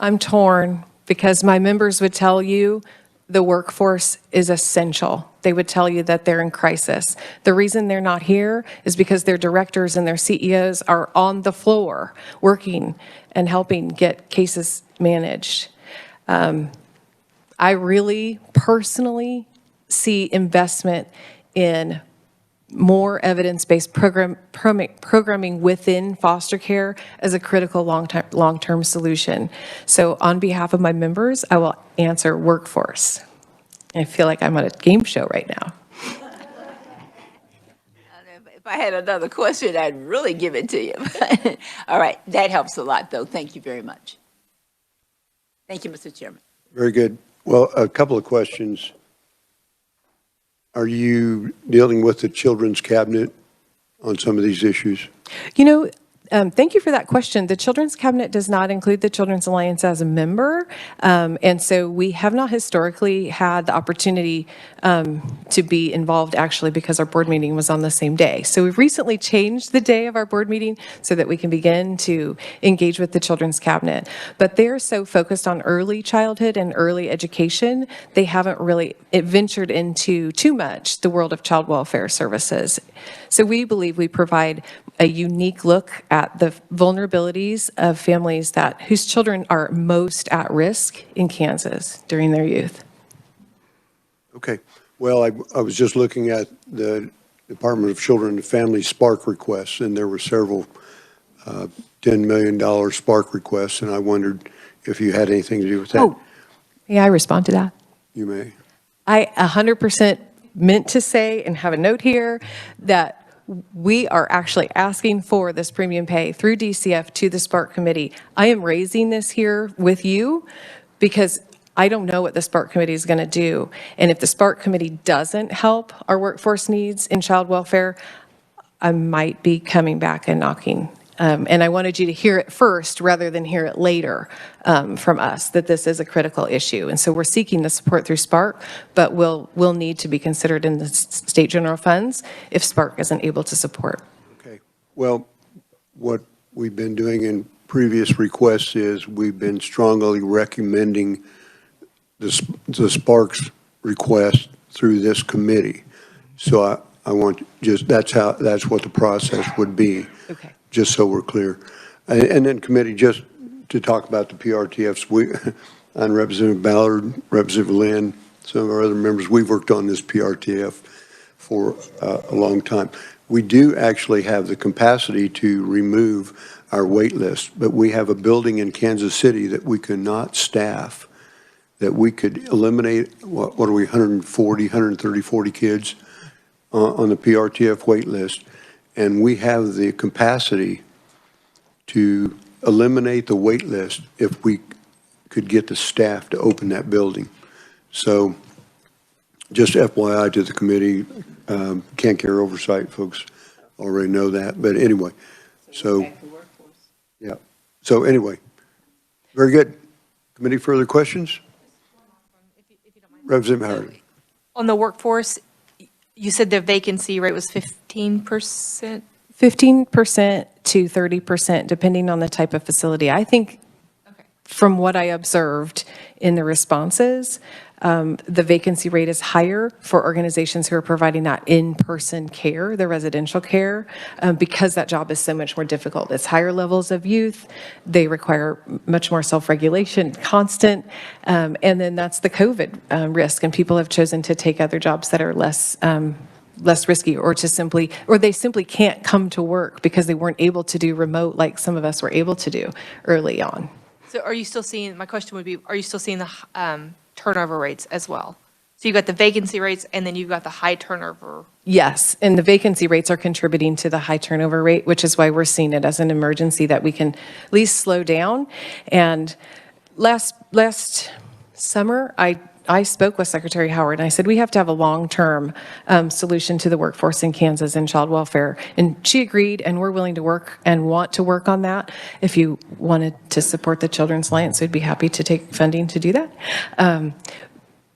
I'm torn because my members would tell you the workforce is essential. They would tell you that they're in crisis. The reason they're not here is because their directors and their CEOs are on the floor working and helping get cases managed. I really personally see investment in more evidence-based programming within foster care as a critical long-term solution. So on behalf of my members, I will answer workforce. I feel like I'm on a game show right now. If I had another question, I'd really give it to you. All right, that helps a lot, though. Thank you very much. Thank you, Mr. Chairman. Very good. Well, a couple of questions. Are you dealing with the Children's Cabinet on some of these issues? You know, thank you for that question. The Children's Cabinet does not include the Children's Alliance as a member, and so we have not historically had the opportunity to be involved actually because our board meeting was on the same day. So we've recently changed the day of our board meeting so that we can begin to engage with the Children's Cabinet. But they're so focused on early childhood and early education, they haven't really ventured into too much the world of child welfare services. So we believe we provide a unique look at the vulnerabilities of families whose children are most at risk in Kansas during their youth. Okay. Well, I was just looking at the Department of Children and Family Spark requests, and there were several $10 million Spark requests, and I wondered if you had anything to do with that. Oh, yeah, I respond to that. You may. I 100% meant to say and have a note here that we are actually asking for this premium pay through DCF to the Spark Committee. I am raising this here with you because I don't know what the Spark Committee is going to do. And if the Spark Committee doesn't help our workforce needs in child welfare, I might be coming back and knocking. And I wanted you to hear it first rather than hear it later from us, that this is a critical issue. And so we're seeking the support through Spark, but will need to be considered in the state general funds if Spark isn't able to support. Okay. Well, what we've been doing in previous requests is we've been strongly recommending the Sparks request through this committee. So I want just, that's what the process would be. Okay. Just so we're clear. And then committee, just to talk about the PRTFs, and Representative Ballard, Representative Lynn, some of our other members, we've worked on this PRTF for a long time. We do actually have the capacity to remove our wait list, but we have a building in Kansas City that we cannot staff, that we could eliminate, what are we, 140 kids on the PRTF wait list. And we have the capacity to eliminate the wait list if we could get the staff to open that building. So just FYI to the committee, can't care oversight, folks already know that. But anyway, so, yeah. So anyway, very good. Committee, further questions? Representative Howard. On the workforce, you said the vacancy rate was 15%? 15% to 30%, depending on the type of facility. I think from what I observed in the responses, the vacancy rate is higher for organizations who are providing that in-person care, the residential care, because that job is so much more difficult. It's higher levels of youth. They require much more self-regulation, constant, and then that's the COVID risk, and people have chosen to take other jobs that are less risky, or they simply can't come to work because they weren't able to do remote like some of us were able to do early on. So are you still seeing, my question would be, are you still seeing the turnover rates as well? So you've got the vacancy rates and then you've got the high turnover. Yes, and the vacancy rates are contributing to the high turnover rate, which is why we're seeing it as an emergency that we can at least slow down. And last summer, I spoke with Secretary Howard, and I said, we have to have a long-term solution to the workforce in Kansas in child welfare. And she agreed, and we're willing to work and want to work on that. If you wanted to support the Children's Alliance, we'd be happy to take funding to do that.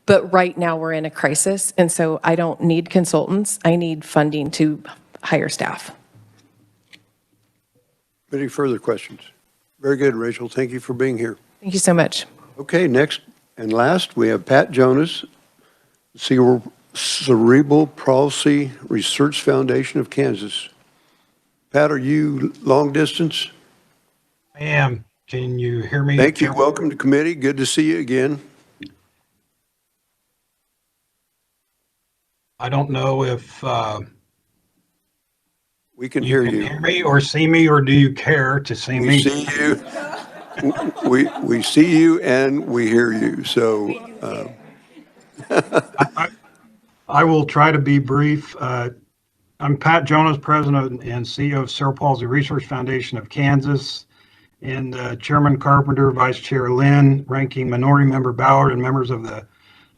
But right now, we're in a crisis, and so I don't need consultants. I need funding to hire staff. Any further questions? Very good, Rachel. Thank you for being here. Thank you so much. Okay, next and last, we have Pat Jonas, Cerebral Palsy Research Foundation of Kansas. Pat, are you long distance? I am. Can you hear me? Thank you. Welcome to committee. Good to see you again. I don't know if we can hear you. Hear me or see me, or do you care to see me? We see you. We see you and we hear you. So I will try to be brief. I'm Pat Jonas, President and CEO of Cerebral Palsy Research Foundation of Kansas, and Chairman Carpenter, Vice Chair Lynn, Ranking Minority Member Ballard, and members of the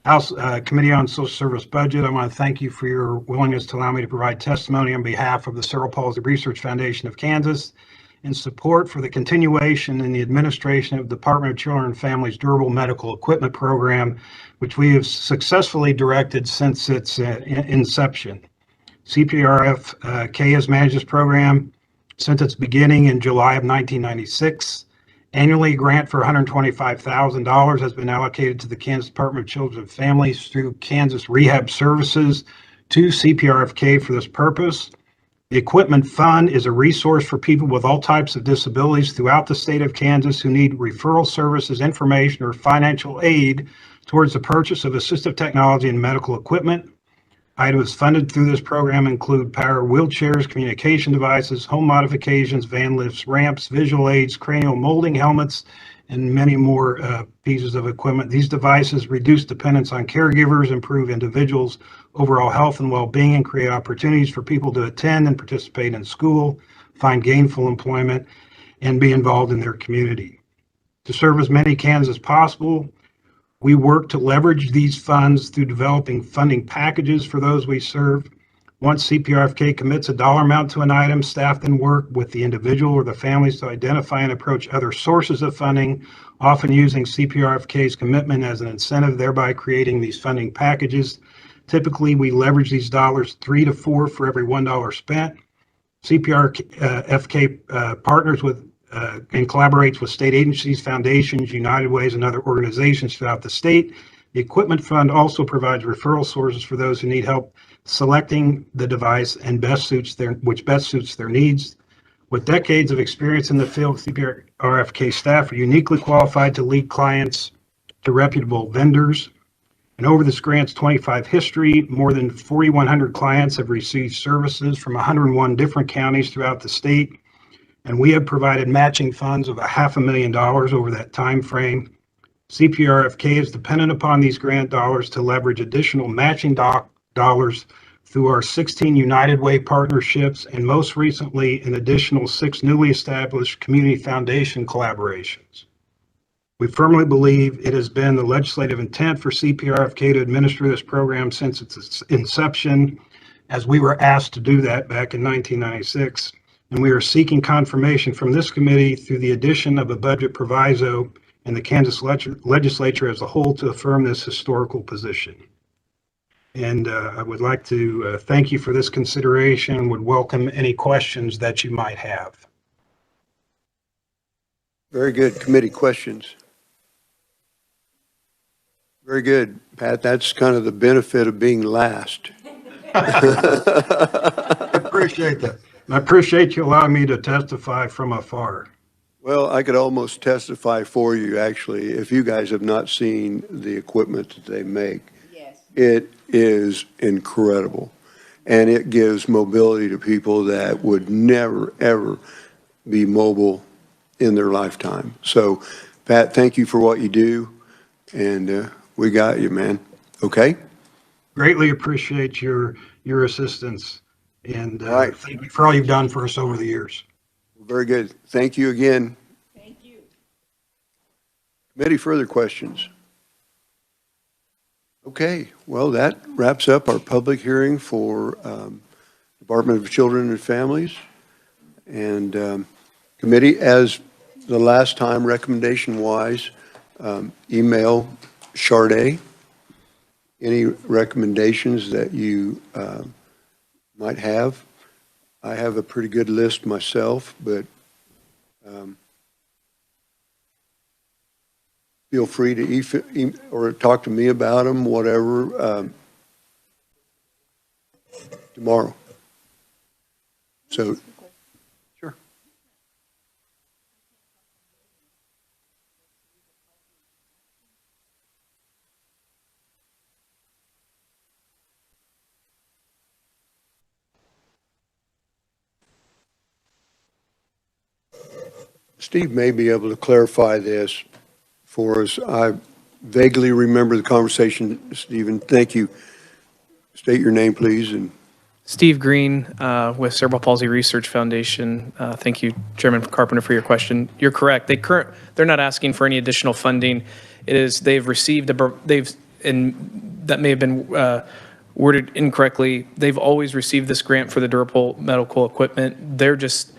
House Committee on Social Service Budget. I want to thank you for your willingness to allow me to provide testimony on behalf of the Cerebral Palsy Research Foundation of Kansas in support for the continuation and the administration of the Department of Children and Families Durable Medical Equipment Program, which we have successfully directed since its inception. CPRFK has managed this program since its beginning in July of 1996. Annually, a grant for $125,000 has been allocated to the Kansas Department of Children and Families through Kansas Rehab Services to CPRFK for this purpose. The Equipment Fund is a resource for people with all types of disabilities throughout the state of Kansas who need referral services, information, or financial aid towards the purchase of assistive technology and medical equipment. Items funded through this program include power wheelchairs, communication devices, home modifications, van lifts, ramps, visual aids, cranial molding helmets, and many more pieces of equipment. These devices reduce dependence on caregivers, improve individuals' overall health and well-being, and create opportunities for people to attend and participate in school, find gainful employment, and be involved in their community. To serve as many Kansans as possible, we work to leverage these funds through developing funding packages for those we serve. Once CPRFK commits a dollar amount to an item, staff then work with the individual or the families to identify and approach other sources of funding, often using CPRFK's commitment as an incentive, thereby creating these funding packages. Typically, we leverage these dollars 3 to 4 for every $1 spent. CPRFK partners with and collaborates with state agencies, foundations, United Ways, and other organizations throughout the state. The equipment fund also provides referral sources for those who need help selecting the device and which best suits their needs. With decades of experience in the field, CPRFK staff are uniquely qualified to lead clients to reputable vendors. And over this grant's 25 history, more than 4,100 clients have received services from 101 different counties throughout the state. And we have provided matching funds of $500,000 over that time frame. CPRFK is dependent upon these grant dollars to leverage additional matching dollars through our 16 United Way partnerships, and most recently, an additional 6 newly established community foundation collaborations. We firmly believe it has been the legislative intent for CPRFK to administer this program since its inception, as we were asked to do that back in 1996. And we are seeking confirmation from this committee through the addition of a budget proviso in the Kansas legislature as a whole to affirm this historical position. And I would like to thank you for this consideration and would welcome any questions that you might have. Very good. Committee questions. Very good, Pat. That's kind of the benefit of being last. I appreciate that. And I appreciate you allowing me to testify from afar. Well, I could almost testify for you, actually, if you guys have not seen the equipment that they make. Yes. It is incredible. And it gives mobility to people that would never, ever be mobile in their lifetime. So, Pat, thank you for what you do. And we got you, man. Okay? Greatly appreciate your assistance. And All right. thank you for all you've done for us over the years. Very good. Thank you again. Thank you. Committee, further questions? Okay, well, that wraps up our public hearing for Department of Children and Families. And committee, as the last time, recommendation-wise, email Charday. Any recommendations that you might have? I have a pretty good list myself, but feel free to or talk to me about them, whatever, tomorrow. So, sure. Steve may be able to clarify this for us. I vaguely remember the conversation, Stephen. Thank you. State your name, please. And Steve Green with Cerebral Palsy Research Foundation. Thank you, Chairman Carpenter, for your question. You're correct. They're not asking for any additional funding. They've received and that may have been worded incorrectly. They've always received this grant for the durable medical equipment. They're just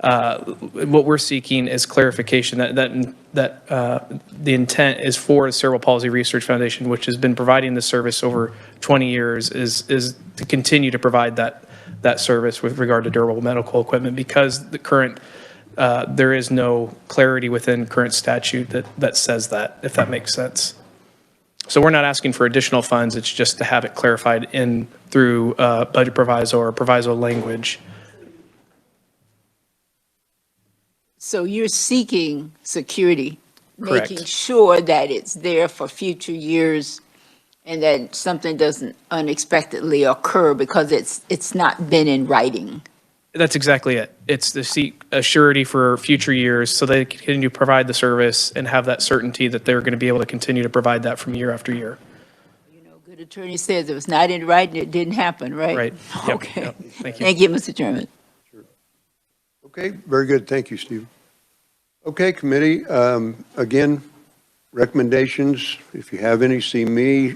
what we're seeking is clarification that the intent is for the Cerebral Palsy Research Foundation, which has been providing this service over 20 years, is to continue to provide that service with regard to durable medical equipment, because the current there is no clarity within current statute that says that, if that makes sense. So we're not asking for additional funds. It's just to have it clarified through budget proviso or proviso language. So you're seeking security, Correct. making sure that it's there for future years and that something doesn't unexpectedly occur because it's not been in writing. That's exactly it. It's to seek a surety for future years so they can continue to provide the service and have that certainty that they're going to be able to continue to provide that from year after year. Good attorney says if it's not in writing, it didn't happen, right? Right. Yep, Okay. yep. Thank you. Thank you, Mr. Chairman. Okay, very good. Thank you, Steve. Okay, committee, again, recommendations, if you have any, see me,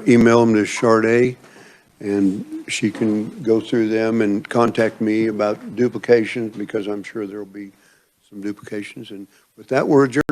email them to Sade, and she can go through them and contact me about duplications, because I'm sure there'll be some duplications. And with that, we're adjourned.